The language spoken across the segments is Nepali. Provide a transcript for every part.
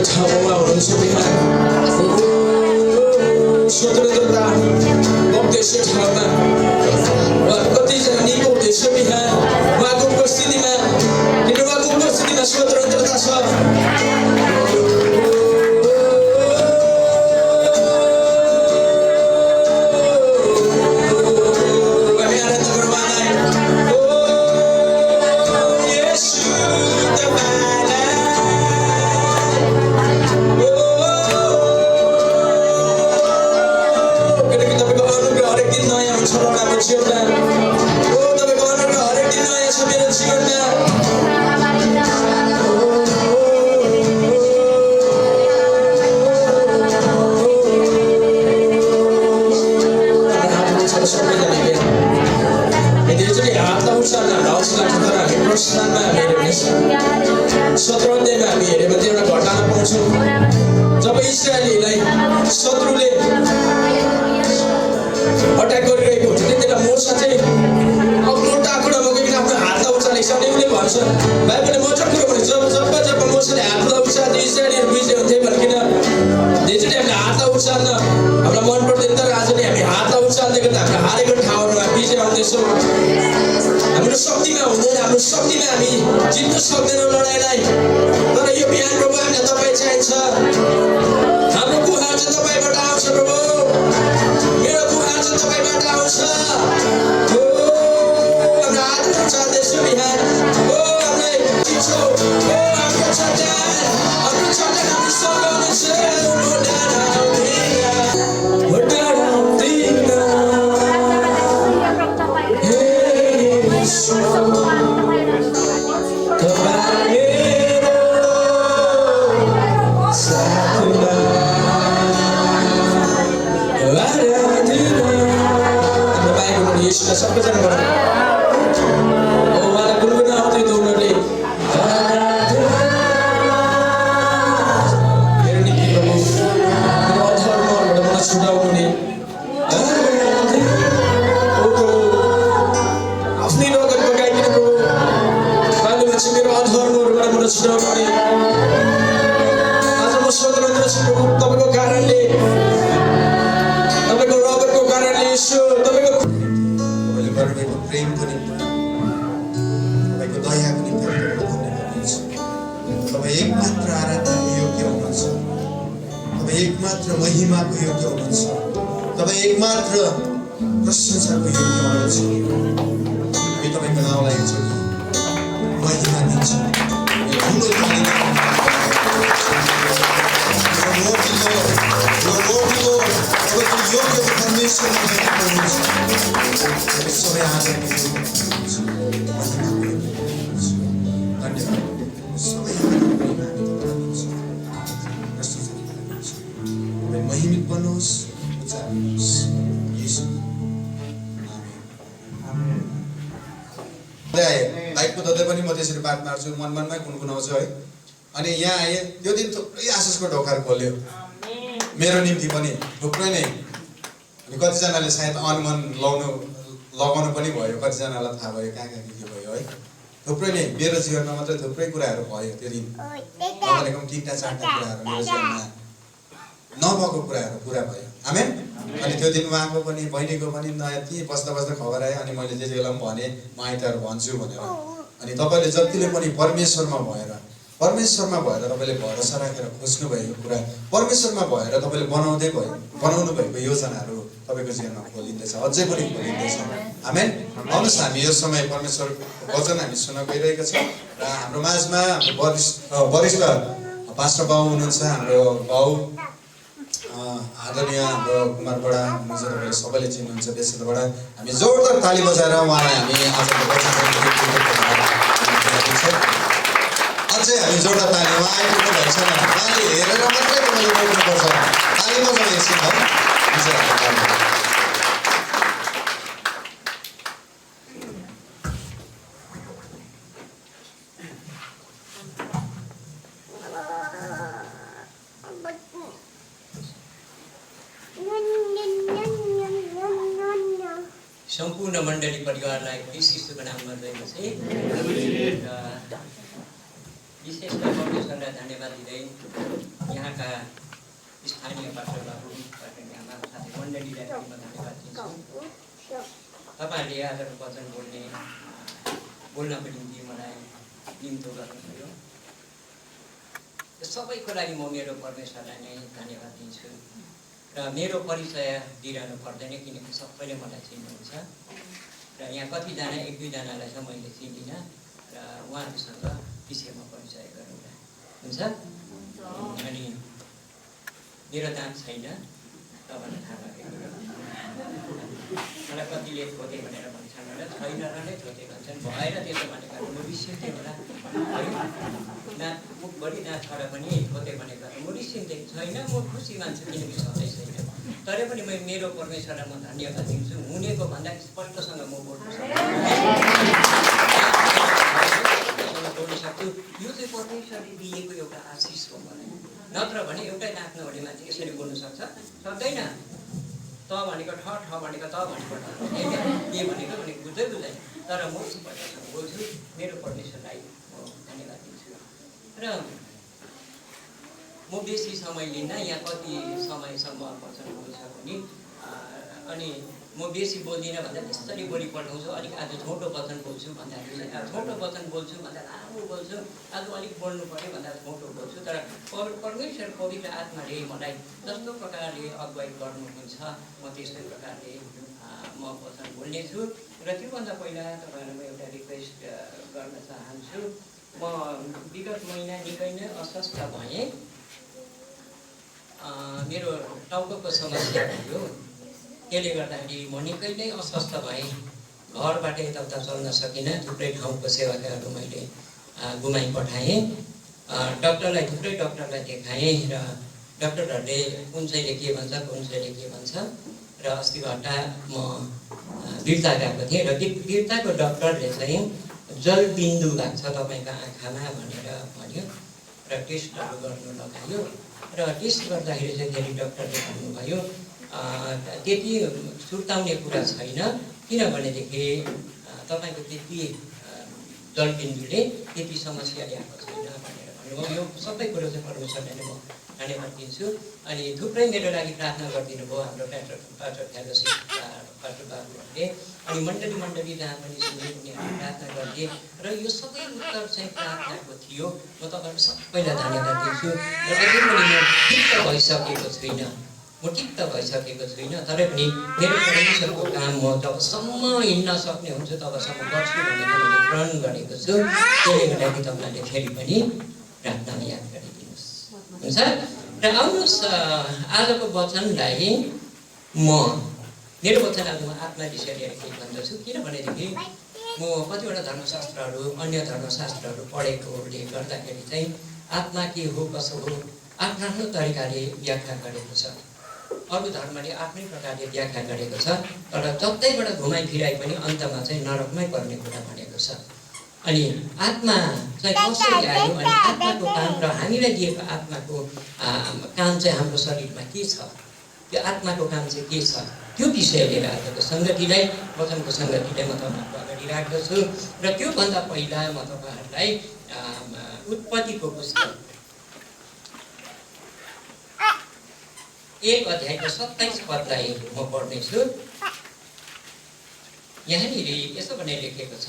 ठाउँमा हुनुहुन्छ बिहान स्वतन्त्रता भोग्दैछ ठाउँमा उहाँहरू कतिजना निको हुँदैछ बिहान उहाँको उपस्थितिमा किन उहाँको उपस्थितिमा स्वतन्त्रता छ। जब इस्राएलीलाई शत्रुले अट्याक गरिरहेको हुन्छ त्यतिबेला मोसा चाहिँ अग्लो टाकुरामा गइकन आफ्नो हातलाई उचालेको छ अनि उसले भन्छ बाइबलले मजाक कुरो भने जब मोसाले हातलाई उचाल्दै इस्राएलीहरू विजय हुन्थे भनिकन त्यसैले हामीले हातलाई उचाल्न हामीलाई मन पर्दैन तर आजले हामी हातलाई उचाल्दै गर्दा हामीले हारेको ठाउँहरूमा विजय आउँदैछौँ। हाम्रो शक्तिमा हुँदैन, हाम्रो शक्तिमा हामी जित्न सक्दैनौँ लडाइँलाई। तर यो बिहान प्रभु हामीलाई तपाईँ चाहिन्छ। हाम्रो गुहार चाहिँ तपाईँबाट आउँछ प्रभु, मेरो गुहार चाहिँ तपाईँबाट आउँछ। हो हाम्रो हात उचाल्दैछु बिहान, हो हामीलाई चिन्छौ, हो हाम्रो चट्टान हामीसँग हुनेछ। सबैजना उहाँलाई गुनगुन आउँथ्यो त उनीहरूले मेरो निम्ति प्रभु मेरो अधर्मबाट मलाई छुटाउनु नि आफ्नै रगत बगाइदिनु प्रभु बाबु मान्छे मेरो अधर्महरूबाट मलाई छुटाउनु नि। आज म स्वतन्त्र छु प्रभु तपाईँको कारणले, तपाईँको रगतको कारणले। यसो तपाईँको गर्नुभएको प्रेमको निम्ति, तपाईँको दयाको निम्ति धन्यवाद दिन्छु। तपाईँ एकमात्र आराधनाको योग्य हुनुहुन्छ, तपाईँ एकमात्र महिमाको योग्य हुनुहुन्छ, तपाईँ एकमात्र प्रशंसाको योग्य हुनुहुन्छ। हामी तपाईँको नाउँलाई एकचोटि महिमा दिन्छौँ। योग्य परमेश्वर सबै आदर महिमित बन्नुहोस्। बाइकको ददै पनि म त्यसरी बात मार्छु, मनमनमै गुनगुनाउँछु है। अनि यहाँ आएँ त्यो दिन थुप्रै आशिषको ढोकाहरू खोल्यो मेरो निम्ति पनि, थुप्रै नै। अनि कतिजनाले सायद अनुमान लगाउनु पनि भयो, कतिजनालाई थाहा भयो कहाँ के भयो है। थुप्रै नै मेरो जीवनमा मात्रै थुप्रै कुराहरू भयो त्यो दिन, नभनेको पनि टिक्टा चाट्टा कुराहरू मेरो जीवनमा नभएको कुराहरू पुरा भयो। आमेन। अनि त्यो दिन उहाँको पनि बहिनीको पनि नयाँ ती बस्दा बस्दा खबर आयो। अनि मैले त्यति बेला पनि भने म आइतबार भन्छु भनेर। अनि तपाईँले जतिले पनि परमेश्वरमा भएर तपाईँले भरोसा राखेर खोज्नु भएको कुरा, परमेश्वरमा भएर तपाईँले बनाउनु भएको योजनाहरू तपाईँको जीवनमा खोलिँदैछ, अझै पनि खोलिँदैछ। आमेन। आउनुहोस् हामी यो समय परमेश्वरको वचन हामी सुन्न गइरहेका छौँ र हाम्रो माझमा हाम्रो वरिष्ठ पास्टर बाउ हुनुहुन्छ, हाम्रो बाउ आदरणीय हाम्रो कुमार बडा हुनुहुन्छ, तपाईँले सबैले चिन्नुहुन्छ बेसेलबाट। हामी जोरदार ताली बजाएर उहाँलाई हामी आजको अझै हामी जोडदार ताली, उहाँ आइपुग्नु भएको छैन, उहाँले हेरेर मात्रै तपाईँले रोक्नुपर्छ। ताली बजाउँ एकछिन है। सम्पूर्ण मण्डली परिवारलाई विशिष्टको नाममा चाहिँ विशेष परमेश्वरलाई धन्यवाद दिँदै यहाँका स्थानीयबाट आमा साथै मण्डलीलाई पनि म धन्यवाद दिन्छु। तपाईँहरूले आजको वचन बोल्नको निम्ति मलाई निम्तो गर्नुभयो। सबैको लागि म मेरो परमेश्वरलाई नै धन्यवाद दिन्छु र मेरो परिचय दिइरहनु पर्दैन किनकि सबैले मलाई चिन्नुहुन्छ र यहाँ कतिजना एक दुईजनालाई चाहिँ मैले चिन्दिनँ र उहाँहरूसँग विषयमा परिचय गरौँला हुन्छ। अनि मेरो दाम छैन तपाईँलाई थाहा भएको मलाई कतिले थोते भनेर भन्छन् र छैन र नै थोते भन्छन् भएर त्यसो भनेको म रिसिन्थेँ होला है ना मुखभरि ना छडा पनि थोते भनेको म रिसिन्थेँ छैन म खुसी मान्छु किनकि छँदै छैन तर पनि म मेरो परमेश्वरलाई म धन्यवाद दिन्छु हुनेको भन्दा स्पष्टसँग म बोल्न सक्छु। यो चाहिँ परमेश्वरले दिएको एउटा आशिष हो मलाई नत्र भने एउटै नाक नहुने मान्छे यसरी बोल्न सक्छ सक्दैन। त भनेको ठ ठ भनेको त भनेको के भनेको भने बुझ्दै बुझ्दैन तर म स्पष्टसँग बोल्छु मेरो परमेश्वरलाई म धन्यवाद दिन्छु र म बेसी समय लिन्न यहाँ कति समयसम्म वचन बोल्छ भने अनि म बेसी बोल्दिनँ भन्दा यसरी बोली पठाउँछु अलिक आज छोटो वचन बोल्छु भन्दाखेरि छोटो वचन बोल्छु भन्दा लामो बोल्छु आज अलिक बोल्नु पऱ्यो भन्दा छोटो बोल्छु तर परमेश्वर पवित्र आत्माले मलाई जस्तो प्रकारले अगुवाई गर्नुहुन्छ म त्यस्तै प्रकारले म वचन बोल्नेछु र त्योभन्दा पहिला तपाईँहरूलाई म एउटा रिक्वेस्ट गर्न चाहन्छु। म विगत महिना निकै नै अस्वस्थ भएँ मेरो टाउको समस्या भयो त्यसले गर्दाखेरि म निकै नै अस्वस्थ भएँ घरबाट यताउता चल्न सकिनँ थुप्रै ठाउँको सेवाकाहरू मैले गुमाइ पठाएँ डक्टरलाई थुप्रै डक्टरलाई देखाएँ र डक्टरहरूले कुन चाहिँले के भन्छ कुन चाहिँले के भन्छ र अस्ति घट्टा म बिर्ता गएको थिएँ र बिर्ताको डक्टरले चाहिँ जलबिन्दु भएको छ तपाईँको आँखामा भनेर भन्यो र टेस्टहरू गर्नु लगायो र टेस्ट गर्दाखेरि चाहिँ फेरि डक्टरले भन्नुभयो त्यति सुर्ताउने कुरा छैन किनभनेदेखि तपाईँको त्यति जलबिन्दुले त्यति समस्या ल्याएको छैन भनेर भन्नुभयो। यो सबै कुरो चाहिँ परमेश्वरलाई नै म धन्यवाद दिन्छु। अनि थुप्रै मेरो लागि प्रार्थना गरिदिनु भयो हाम्रो पास्टर फेलोसिप पास्टर बाबुहरूले अनि मण्डली जहाँ पनि सुने उनीहरूले प्रार्थना गरिदिए र यो सबै उत्तर चाहिँ प्रार्थनाको थियो। म तपाईँहरू सबैलाई धन्यवाद दिन्छु र अझै पनि म ठिक्क भइसकेको छुइनँ तर पनि मेरो परमेश्वरको काम म जबसम्म हिँड्न सक्ने हुन्छु तबसम्म गर्छु भनेर मैले प्रण गरेको छु। त्यसले गर्दाखेरि तपाईँहरूले फेरि पनि प्रार्थनामा याद गरिदिनुहोस् हुन्छ र आउनुहोस् आजको वचनलाई मेरो वचन आज म आत्मा विषय लिएर केही भन्दछु किनभनेदेखि म कतिवटा धर्मशास्त्रहरू अन्य धर्मशास्त्रहरू पढेकोले गर्दाखेरि चाहिँ आत्मा के हो कसो हो आफ्नो तरिकाले व्याख्या गरेको छ। अरू धर्मले आफ्नै प्रकारले व्याख्या गरेको छ तर जतैबाट घुमाइ फिराइ पनि अन्तमा चाहिँ नरकमै पर्ने कुरा भनेको छ। अनि आत्मा चाहिँ कसरी आयो अनि आत्माको काम र हामीलाई दिएको आत्माको काम चाहिँ हाम्रो शरीरमा के छ त्यो आत्माको काम चाहिँ के छ त्यो विषय लिएर आजको सङ्गतिलाई वचनको सङ्गतिलाई म तपाईँहरूको अगाडि राख्दछु र त्योभन्दा पहिला म तपाईँहरूलाई उत्पत्तिको पुस्तक 1 अध्यायको 27 पदलाई म पढ्नेछु। यहाँनिर यसो भनेर लेखेको छ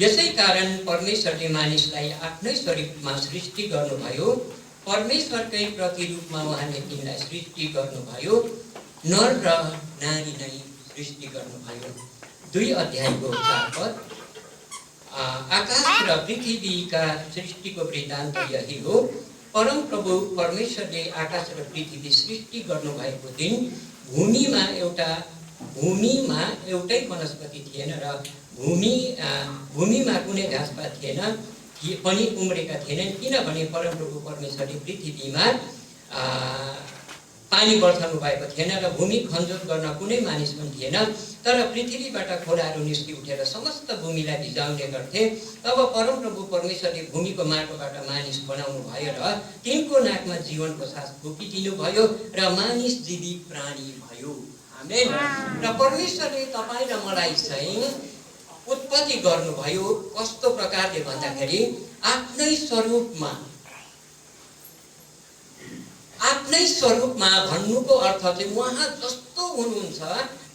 यसै कारण परमेश्वरले मानिसलाई आफ्नै स्वरूपमा सृष्टि गर्नुभयो परमेश्वरकै प्रतिरूपमा उहाँले तिनलाई सृष्टि गर्नुभयो नर र नारी नै सृष्टि गर्नुभयो। 2 अध्यायको 4 पद आकाश र पृथ्वीका सृष्टिको वृत्तान्त यही हो परम प्रभु परमेश्वरले आकाश र पृथ्वी सृष्टि गर्नुभएको दिन भूमिमा एउटै वनस्पति थिएन र भूमिमा कुनै घाँसपात थिएन पनि उम्रेका थिएनन् किनभने परमप्रभु परमेश्वरले पृथ्वीमा पानी बर्साउनु भएको थिएन र भूमि खनजोत गर्न कुनै मानिस पनि थिएन तर पृथ्वीबाट खोलाहरू निस्कि उठेर समस्त भूमिलाई भिजाउने गर्थे। तब परमप्रभु परमेश्वरले भूमिको माटोबाट मानिस बनाउनु भयो र तिनको नाकमा जीवनको सास फुकिदिनु भयो र मानिस जीवित प्राणी भयो। आमेन। र परमेश्वरले तपाईँ र मलाई चाहिँ उत्पत्ति गर्नुभयो कस्तो प्रकारले भन्दाखेरि आफ्नै स्वरूपमा स्वरूपमा भन्नुको अर्थ चाहिँ उहाँ जस्तो हुनुहुन्छ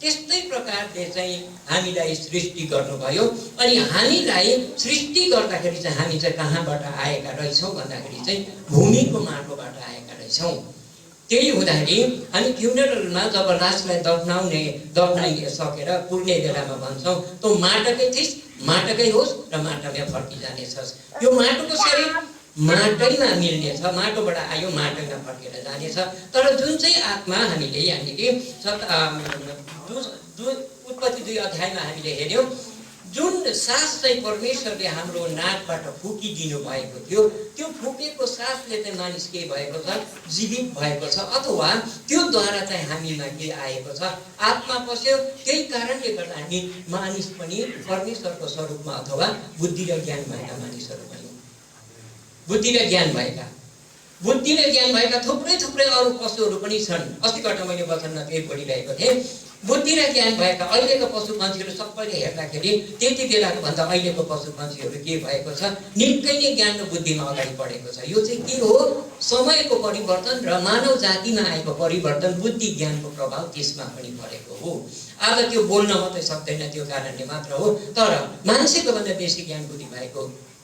त्यस्तै प्रकारले चाहिँ हामीलाई सृष्टि गर्नुभयो। अनि हामीलाई सृष्टि गर्दाखेरि चाहिँ हामी चाहिँ कहाँबाट आएका रहेछौँ भन्दाखेरि चाहिँ भूमिको माटोबाट आएका रहेछौँ। त्यही हुँदाखेरि हामी फ्युनरलमा जब लासलाई दफनाइ सकेर पुर्ने बेलामा भन्छौँ तँ माटकै थिइस्, माटकै होस् र माटोमै फर्किजानेछस्। यो माटोको शरीर माटैमा मिल्नेछ, माटोबाट आयो माटैमा फर्केर जानेछ। तर जुन चाहिँ आत्मा हामीले यहाँनिर उत्पत्ति 2 अध्यायमा हामीले हेऱ्यौँ, जुन सास चाहिँ परमेश्वरले हाम्रो नाकबाट फुकिदिनु भएको थियो, त्यो फुकेको सासले चाहिँ मानिस के भएको छ, जीवित भएको छ, अथवा त्योद्वारा चाहिँ हामीमा के आएको छ, आत्मा पस्यो। त्यही कारणले गर्दा हामी मानिस पनि परमेश्वरको स्वरूपमा अथवा बुद्धि र ज्ञान भएका मानिसहरू भयौँ। बुद्धि र ज्ञान भएका थुप्रै अरू पशुहरू पनि छन्। अस्तिबाट मैले वचनमा त्यही पढिरहेको थिएँ। बुद्धि र ज्ञान भएका अहिलेको पशु पन्छीहरू सबैले हेर्दाखेरि त्यति बेलाको भन्दा अहिलेको पशु पन्छीहरू के भएको छ, निकै नै ज्ञान र बुद्धिमा अगाडि बढेको छ। यो चाहिँ के हो, समयको परिवर्तन र मानव जातिमा आएको परिवर्तन, बुद्धि ज्ञानको प्रभाव त्यसमा पनि परेको हो। आज त्यो बोल्न मात्रै सक्दैन, त्यो कारणले मात्र हो। तर मान्छेको भन्दा बेसी ज्ञान बुद्धि भएको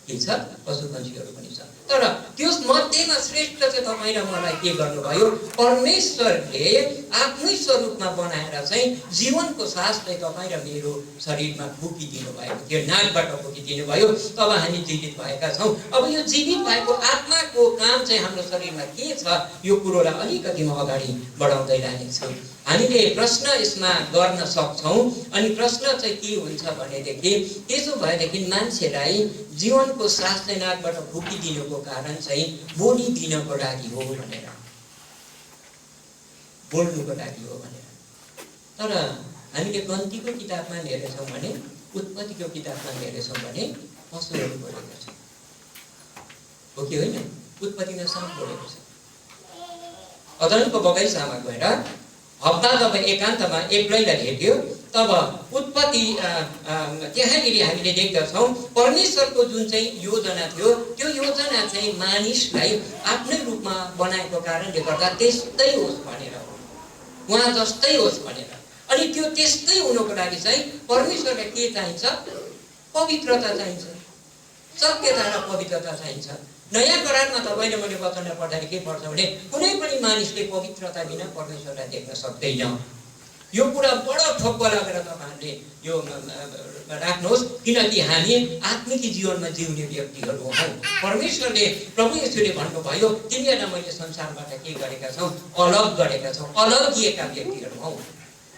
के छ, पशु पन्छीहरू पनि छ। तर त्यो मध्येमा श्रेष्ठ चाहिँ तपाईँ र मलाई के गर्नुभयो, परमेश्वरले आफ्नै स्वरूपमा बनाएर चाहिँ जीवनको सास चाहिँ तपाईँ र मेरो शरीरमा फुकिदिनु भएको थियो, नाकबाट फुकिदिनु भयो। तब हामी जीवित भएका छौँ। अब यो जीवित भएको आत्माको काम चाहिँ हाम्रो शरीरमा के छ, यो कुरोलाई अलिकति म अगाडि बढाउँदै लानेछु। हामीले प्रश्न यसमा गर्न सक्छौँ। अनि प्रश्न चाहिँ के हुन्छ भनेदेखि, त्यसो भएदेखि मान्छेलाई जीवनको सास चाहिँ नाकबाट फुकिदिनुको कारण चाहिँ बोलिदिनको लागि हो भनेर, बोल्नुको लागि हो भनेर। तर हामीले गन्तीको किताबमा हेरेछौँ भने, उत्पत्तिको किताबमा हेरेछौँ भने पशुहरू बोलेको छ, हो कि होइन? उत्पत्तिमा साँप बोलेको छ। अदनको बगैँचामा गएर हप्ता जब एकान्तमा एक्लैलाई भेट्यो, तब उत्पत्ति त्यहाँनिर हामीले देख्दछौँ परमेश्वरको जुन चाहिँ योजना थियो, त्यो योजना चाहिँ मानिसलाई आफ्नै रूपमा बनाएको कारणले गर्दा त्यस्तै होस् भनेर हो, उहाँ जस्तै होस् भनेर। अनि त्यो त्यस्तै हुनुको लागि चाहिँ परमेश्वरलाई के चाहिन्छ, पवित्रता चाहिन्छ, सत्यता र पवित्रता चाहिन्छ। नयाँ करारमा तपाईँले मैले वचनमा पढ्दाखेरि के पढ्छ भने, कुनै पनि मानिसले पवित्रता बिना परमेश्वरलाई देख्न सक्दैन। यो कुरा बडो ठोक्क लगेर तपाईँहरूले यो राख्नुहोस्, किनकि हामी आत्मिक जीवनमा जिउने व्यक्तिहरू हौँ। परमेश्वरले, प्रभु येशूले भन्नुभयो, तिमीहरूलाई मैले संसारबाट के गरेका छौँ, अलग गरेका छौँ, अलगिएका व्यक्तिहरू हौँ।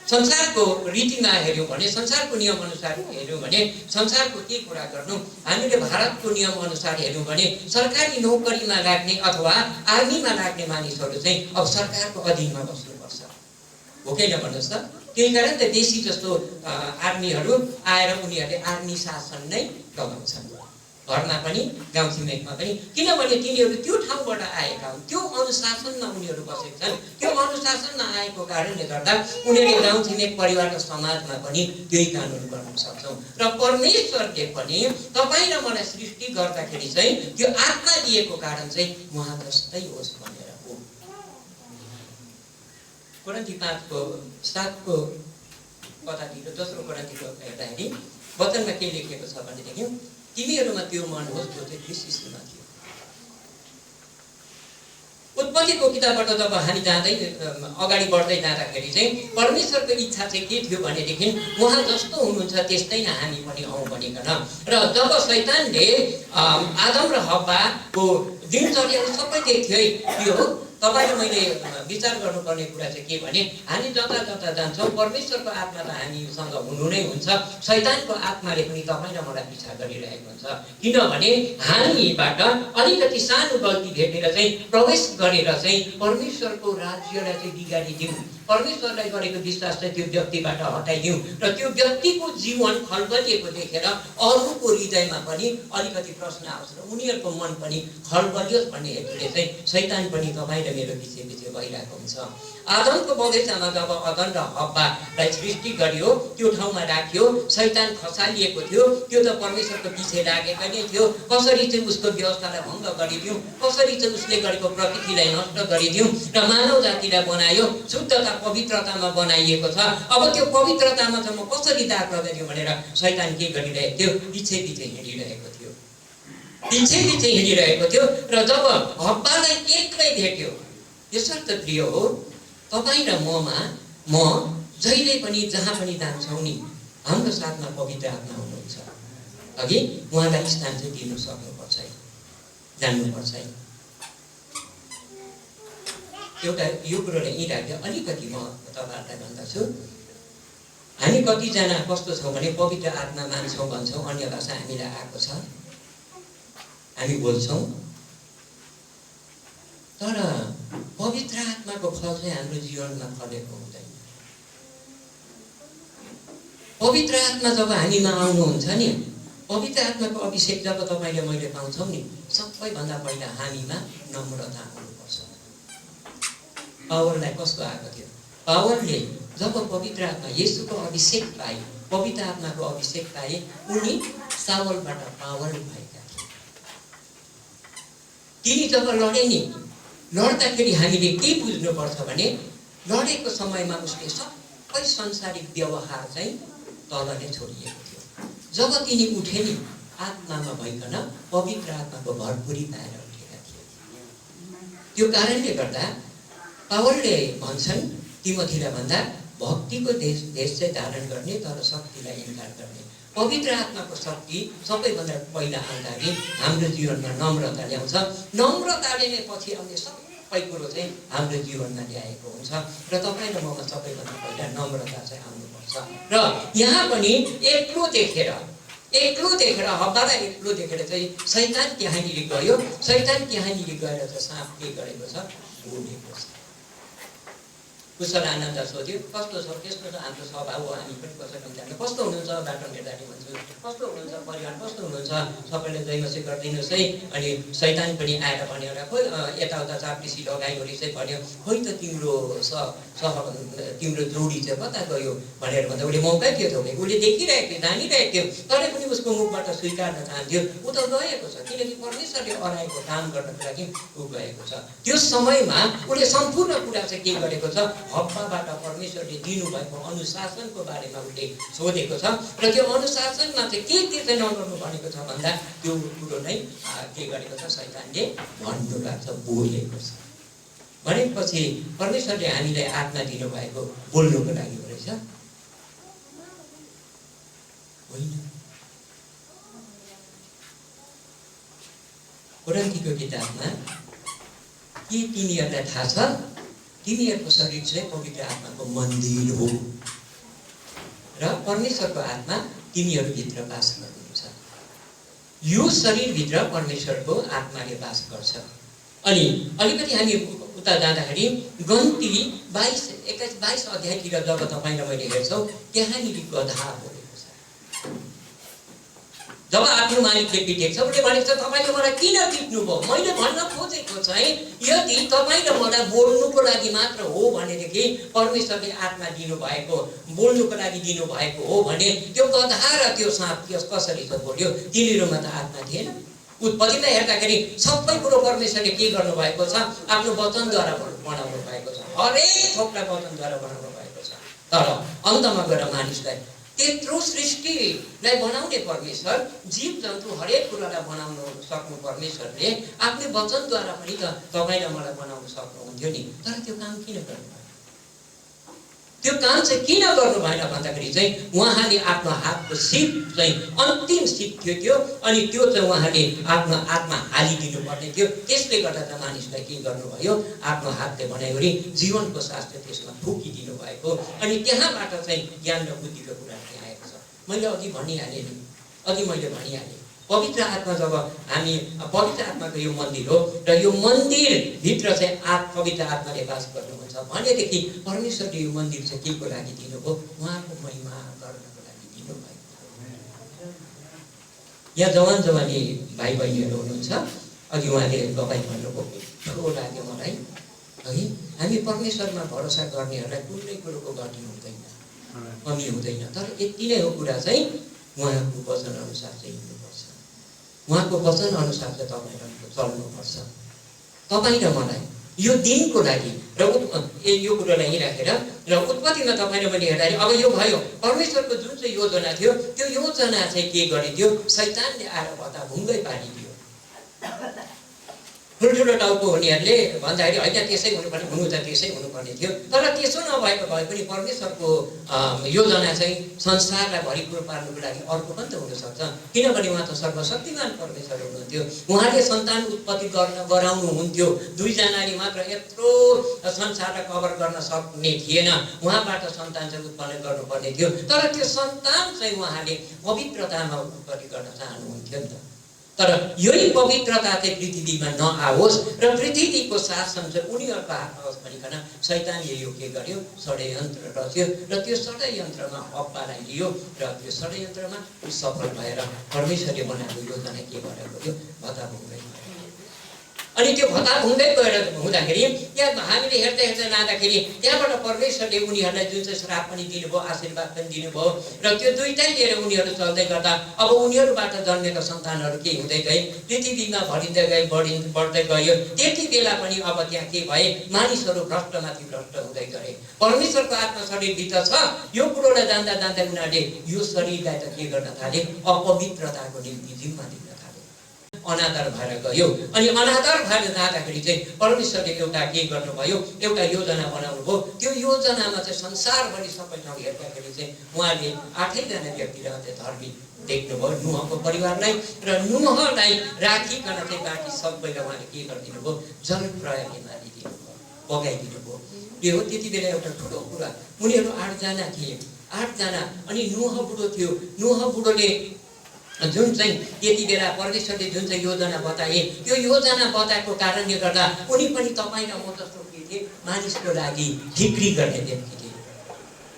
संसारको रीतिमा हेऱ्यौँ भने, संसारको नियम अनुसार हेऱ्यौँ भने, संसारको के कुरा गर्नु, हामीले भारतको नियम अनुसार हेऱ्यौँ भने सरकारी नोकरीमा लाग्ने अथवा आर्मीमा लाग्ने मानिसहरू चाहिँ अब सरकारको अधीनमा बस्नुपर्छ, हो कि होइन भन्नुहोस् त? त्यही कारण त देशी जस्तो आर्मीहरू आएर उनीहरूले आर्मी शासन नै गराउँछन्, घरमा पनि गाउँ छिमेकमा पनि। किनभने तिनीहरू त्यो ठाउँबाट आएका हुन्, त्यो अनुशासनमा उनीहरू बसेका छन्। त्यो अनुशासनमा आएको कारणले गर्दा उनीहरूले गाउँ छिमेक परिवार र समाजमा पनि त्यही कानुन गर्न सक्छौँ। र परमेश्वरले पनि तपाईँ र मलाई सृष्टि गर्दाखेरि चाहिँ त्यो आत्मा दिएको कारण चाहिँ उहाँ जस्तै होस् भनेर हो। कोरिन्थी 5:7 कथातिर दोस्रो कोरिन्थीको हेर्दाखेरि वचनमा के लेखिएको छ भनेदेखि, तिमीहरूमा त्यो मन होस् जो चाहिँ ख्रीष्ट यीशुमा थियो। उत्पत्तिको किताबबाट जब हामी जाँदै अगाडि बढ्दै जाँदाखेरि चाहिँ परमेश्वरको इच्छा चाहिँ के थियो भनेदेखि, उहाँ जस्तो हुनुहुन्छ त्यस्तै नै हामी पनि हौँ भनिकन। र जब शैतानले आदम र हव्वाको दिनचर्याहरू सबै देख्थ्यो है, त्यो हो तपाईँले मैले विचार गर्नुपर्ने कुरा चाहिँ के भने, हामी जता जता जान्छौँ परमेश्वरको आत्मा त हामीसँग हुनु नै हुन्छ, शैतानको आत्माले पनि तपाईँ र मलाई पिछा गरिरहेको हुन्छ। किनभने हामीबाट अलिकति सानो गल्ती भेटेर चाहिँ प्रवेश गरेर चाहिँ परमेश्वरको राज्यलाई चाहिँ बिगारिदिउँ, परमेश्वरलाई गरेको विश्वास चाहिँ त्यो व्यक्तिबाट हटाइदिउँ, र त्यो व्यक्तिको जीवन खलबलिएको देखेर अरूको हृदयमा पनि अलिकति प्रश्न आउँछ र उनीहरूको मन पनि खलबलियोस् भन्ने हेतुले चाहिँ शैतान पनि तपाईँ र मेरो पछि भइरहेको भइरहेको हुन्छ। आदमको बगैँचामा जब अदन र हव्वालाई सृष्टि गरियो, त्यो ठाउँमा राखियो, शैतान खसालिएको थियो, त्यो त परमेश्वरको पछि लागेको नै थियो। कसरी चाहिँ उसको व्यवस्थालाई भङ्ग गरिदिउँ, कसरी चाहिँ उसले गरेको प्रकृतिलाई नष्ट गरिदिउँ र मानव जातिलाई बनायो, शुद्धता पवित्रतामा बनाइएको छ। अब त्यो पवित्रतामा चाहिँ म कसरी दाग लगाइदिउँ भनेर शैतान के गरिरहेको थियो, पछि हिँडिरहेको थियो, पछि हिँडिरहेको थियो। र जब हव्वालाई एक्लै भेट्यो, यसर्थ प्रिय हो तपाईँ र म जहिले पनि जहाँ पनि जान्छौँ नि, हाम्रो साथमा पवित्र आत्मा हुनुहुन्छ। अघि उहाँलाई स्थान चाहिँ दिनु सक्नुपर्छ, जान्नुपर्छ। एउटा यो कुरोले यहीँ राख्यो, अलिकति म तपाईँहरूलाई भन्दछु। हामी कतिजना कस्तो छौँ भने पवित्र आत्मा मान्छौँ भन्छौँ, अन्य भाषा हामीलाई आएको छ, हामी बोल्छौँ, तर पवित्र आत्माको फल चाहिँ हाम्रो जीवनमा फलेको हुँदैन। पवित्र आत्मा जब हामीमा आउनुहुन्छ नि, पवित्र आत्माको अभिषेक जब तपाईँले मैले पाउँछौँ नि, सबैभन्दा पहिला हामीमा नम्रता आउनुपर्छ। पावललाई कस्तो आएको थियो? पावलले जब पवित्र आत्मा येशूको अभिषेक पाए, पवित्र आत्माको अभिषेक पाए, उनी सावलबाट पावल भएका थिए। तिनी जब लडे नि, लड्दाखेरि हामीले के बुझ्नुपर्छ भने लडेको समयमा उसले सबै संसारिक व्यवहार चाहिँ तल नै छोडिएको थियो। जब तिनी उठे नि, आत्मामा भइकन पवित्र आत्माको भरपुरी पाएर उठेका थिए। त्यो कारणले गर्दा पावलले भन्छन् तिमोथीलाई भन्दा, भक्तिको देश चाहिँ धारण गर्ने, तर शक्तिलाई इन्कार गर्ने। पवित्र आत्माको शक्ति सबैभन्दा पहिला आउँदाखेरि हाम्रो जीवनमा नम्रता ल्याउँछ। नम्रताले नै पछि आउने सबै कुरो चाहिँ हाम्रो जीवनमा ल्याएको हुन्छ। र तपाईँ र ममा सबैभन्दा पहिला नम्रता चाहिँ आउनुपर्छ। र यहाँ पनि एक्लो देखेर हव्वालाई एक्लो देखेर चाहिँ शैतान त्यहाँनिर गयो। शैतान त्यहाँनिर गएर चाहिँ साँप के गरेको छ, बोलेको छ। कुशल आनन्द सोध्यो, कस्तो छ, त्यस्तो छ हाम्रो स्वभाव हो, हामी पनि कसरी जान्नु, कस्तो हुनुहुन्छ बाटो हेर्दाखेरि भन्छु, कस्तो हुनुहुन्छ परिवार, कस्तो हुनुहुन्छ, सबैले जयमसी गरिदिनुहोस् है। अनि शैतान पनि आएर भन्यो, खोइ यताउता चाप्लिसी लगाइवरी चाहिँ भन्यो, खोइ त तिम्रो जोडी चाहिँ कता गयो भनेर भन्दा उसले मौकै थियो त, उसले देखिरहेको थियो, जानिरहेको थियो, तरै पनि उसको मुखबाट स्वीकार्न चाहन्थ्यो। ऊ त गएको छ, किनकि परमेश्वरले अराएको काम गर्नको लागि ऊ गएको छ। त्यो समयमा उसले सम्पूर्ण कुरा चाहिँ के गरेको छ, हव्वाबाट परमेश्वरले दिनुभएको अनुशासनको बारेमा उसले सोधेको छ। र त्यो अनुशासनमा चाहिँ के चाहिँ नगर्नु भनेको छ भन्दा त्यो कुरो नै के गरेको छ, शैतानले भन्नुभएको छ, बोलेको छ। भनेपछि परमेश्वरले हामीलाई आत्मा दिनुभएको बोल्नुको लागि हो रहेछ, होइन? कोरिन्थीको किताबमा के तिनीहरूलाई थाहा छ, तिनीहरूको शरीर चाहिँ पवित्र आत्माको मन्दिर हो र परमेश्वरको आत्मा तिनीहरूभित्र बास गर्नुहुन्छ। यो शरीरभित्र परमेश्वरको आत्माले बास गर्छ। अनि अलिकति हामी उता जाँदाखेरि गन्ती 22 अध्यायतिर जब तपाईँ र मैले हेर्छौँ, त्यहाँनिर गधा बोलेको छ। जब आफ्नो मालिकले पिटेको छ, उसले भनेको छ तपाईँले मलाई किन पिट्नुभयो? मैले भन्न खोजेको चाहिँ यदि तपाईँ र मलाई बोल्नुको लागि मात्र हो भनेदेखि परमेश्वरले आत्मा दिनुभएको, बोल्नुको लागि दिनुभएको हो भने त्यो गधा र त्यो साँप कसरी चाहिँ बोल्यो? तिनीहरूमा त आत्मा थिएन। उत्पत्तिलाई हेर्दाखेरि सबै कुरो परमेश्वरले के गर्नुभएको छ, आफ्नो वचनद्वारा बनाउनु भएको छ। हरेक थोकलाई वचनद्वारा बनाउनु भएको छ। तर अन्तमा गएर मानिसलाई त्यत्रो सृष्टिलाई बनाउने परमेश्वर, जीव जन्तु हरेक कुरालाई बनाउनु सक्नु परमेश्वरले आफ्नो वचनद्वारा पनि त तपाईँ र मलाई बनाउन सक्नुहुन्थ्यो नि। तर त्यो काम किन गर्नु? त्यो काम चाहिँ किन गर्नु भएन भन्दाखेरि चाहिँ उहाँले आफ्नो हातको सिप चाहिँ अन्तिम सिप थियो त्यो, अनि त्यो चाहिँ उहाँले आफ्नो आत्मा हालिदिनु पर्ने थियो। त्यसले गर्दा चाहिँ मानिसलाई के गर्नुभयो, आफ्नो हातले बनाइवरी जीवनको शास्त्र त्यसमा फुकिदिनु भएको। अनि त्यहाँबाट चाहिँ ज्ञान र बुद्धिको कुरा चाहिँ आएको छ। मैले अघि भनिहालेँ पवित्र आत्मा, जब हामी पवित्र आत्माको यो मन्दिर हो र यो मन्दिरभित्र चाहिँ पवित्र आत्माले बास गर्नुहुन्छ भनेदेखि परमेश्वरले यो मन्दिर चाहिँ के को लागि दिनुभयो? उहाँको महिमा गर्नको लागि दिनुभयो। यहाँ जवानी भाइ बहिनीहरू हुनुहुन्छ, अघि उहाँले तपाईँ भन्नुभयो, ठुलो लाग्यो मलाई है। हामी परमेश्वरमा भरोसा गर्नेहरूलाई कुनै कुरोको घटी हुँदैन, कमी हुँदैन। तर यति नै हो कुरा चाहिँ उहाँको वचन अनुसार चाहिँ हिँड्नुपर्छ, उहाँको वचन अनुसार चाहिँ तपाईँ चल्नुपर्छ। तपाईँ र मलाई यो दिनको लागि र यो कुरोलाई राखेर र उत्पत्तिमा तपाईँ र मैले हेर्दाखेरि अब यो भयो, परमेश्वरको जुन चाहिँ योजना थियो त्यो योजना चाहिँ के गरिदियो, शैतानले आएर भत्ताभुङ्गै पारिदियो। ठुल्ठुलो टाउको हुनेहरूले भन्दाखेरि होइन त्यसै हुनुपर्ने, हुनु त त्यसै हुनुपर्ने थियो, तर त्यसो नभएको भए पनि परमेश्वरको योजना चाहिँ संसारलाई भरिपूर्ण पार्नुको लागि अर्को पनि त हुनसक्छ, किनभने उहाँ त सर्वशक्तिमान परमेश्वर हुनुहुन्थ्यो। उहाँले सन्तान उत्पत्ति गराउनुहुन्थ्यो, 2 जनाले मात्र यत्रो संसारलाई कभर गर्न सक्ने थिएन, उहाँबाट सन्तान चाहिँ उत्पन्न गर्नुपर्ने थियो। तर त्यो सन्तान चाहिँ उहाँले पवित्रतामा उत्पत्ति गर्न चाहनुहुन्थ्यो नि त। तर यही पवित्रता चाहिँ पृथ्वीमा नआओस् र पृथ्वीको शासन चाहिँ उनीहरूको हातमा होस् भनिकन शैतानले यो के गर्यो, षड्यन्त्र रच्यो र त्यो षड्यन्त्रमा हप्पालाई लियो र त्यो षड्यन्त्रमा सफल भएर परमेश्वरले बनाएको योजना के भएर गयो, भत्ताभुङ्गै। अनि त्यो भत्ताभुङ्गै गएर हुँदाखेरि त्यहाँ हामीले हेर्दै हेर्दै लाँदाखेरि त्यहाँबाट परमेश्वरले उनीहरूलाई जुन चाहिँ श्राप पनि दिनुभयो, आशीर्वाद पनि दिनुभयो र त्यो दुईटै लिएर उनीहरू चल्दै गर्दा अब उनीहरूबाट जन्मेका सन्तानहरू के हुँदै गए, पृथ्वीमा भरिँदै गए, बढ्दै गयो। त्यति बेला पनि अब त्यहाँ के भए, मानिसहरू भ्रष्टमाथि भ्रष्ट हुँदै गए। परमेश्वरको आत्मा शरीरभित्र छ, यो कुरोलाई जान्दा जान्दै उनीहरूले यो शरीरलाई त के गर्न थाले, अपवित्रताको निम्ति जिम्मा दिन थाले, अनादर भएर गयो। अनि अनादर भएर जाँदाखेरि चाहिँ परमेश्वरले एउटा के गर्नुभयो, एउटा योजना बनाउनु भयो। त्यो योजनामा चाहिँ संसारभरि सबै ठाउँ हेर्दाखेरि चाहिँ उहाँले 8 जना व्यक्ति रहँदै धर्मी देख्नुभयो, नुहको परिवारलाई, र नुहलाई राखिकन चाहिँ बाँकी सबैलाई उहाँले के गरिदिनु भयो, जल प्रयागले मारिदिनु भयो, बगाइदिनु भयो। यो हो त्यति बेला एउटा ठुलो कुरा। उनीहरू 8 जना थिए, 8 जना। अनि नुह बुढो थियो, नुह बुढोले जुन चाहिँ त्यति बेला परमेश्वरले जुन चाहिँ योजना बताए, त्यो योजना बताएको कारणले गर्दा उनी पनि तपाईँ र म जस्तो के थिए, मानिसको लागि ठिक्री गर्ने व्यक्ति थिए।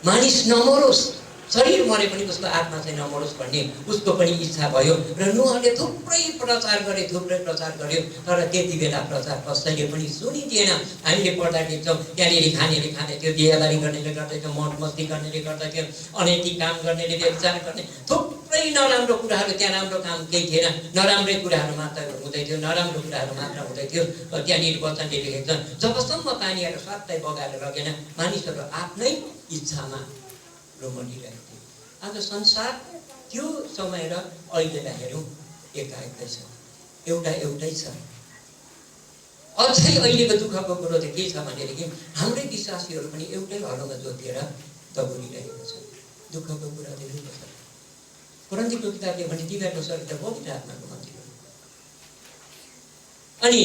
मानिस नमरोस्, शरीर मरे पनि उसको आत्मा चाहिँ नमरोस् भन्ने उसको पनि इच्छा भयो र नुहले थुप्रै प्रचार गर्यो, तर त्यति बेला प्रचार कसैले पनि सुनिदिएन। हामीले पढ्दा देख्छौँ त्यहाँनिर खानेले खाँदै थियो, बिहाबारी गर्नेले गर्दैथ्यो, मद मस्ती गर्नेले गर्दैथ्यो, अनैतिक काम गर्नेले व्यभिचार गर्ने, थुप्रै नराम्रो कुराहरू। त्यहाँ राम्रो काम केही थिएन, नराम्रै कुराहरू मात्र हुँदै थियो, नराम्रो कुराहरू मात्र हुँदै थियो। त्यहाँनिर वचनले लेखेको छ, जबसम्म पानीहरू स्वात्तै बगाएर लगेन, मानिसहरू आफ्नै इच्छामा रोमनिरहेको थियो। आज संसार त्यो समय र अहिलेलाई हेरौँ एकाएकै छ, एउटै छ। अझै अहिलेको दुःखको कुरो चाहिँ के छ भनेदेखि हाम्रै विश्वासीहरू पनि एउटै हलोमा जोतिएर दगुरिरहेको छ। दुःखको कुरा धेरै छ। कोरिन्थीको किताबले भने तिमीहरूको शरीर त पवित्र आत्माको मन्दिर हो। अनि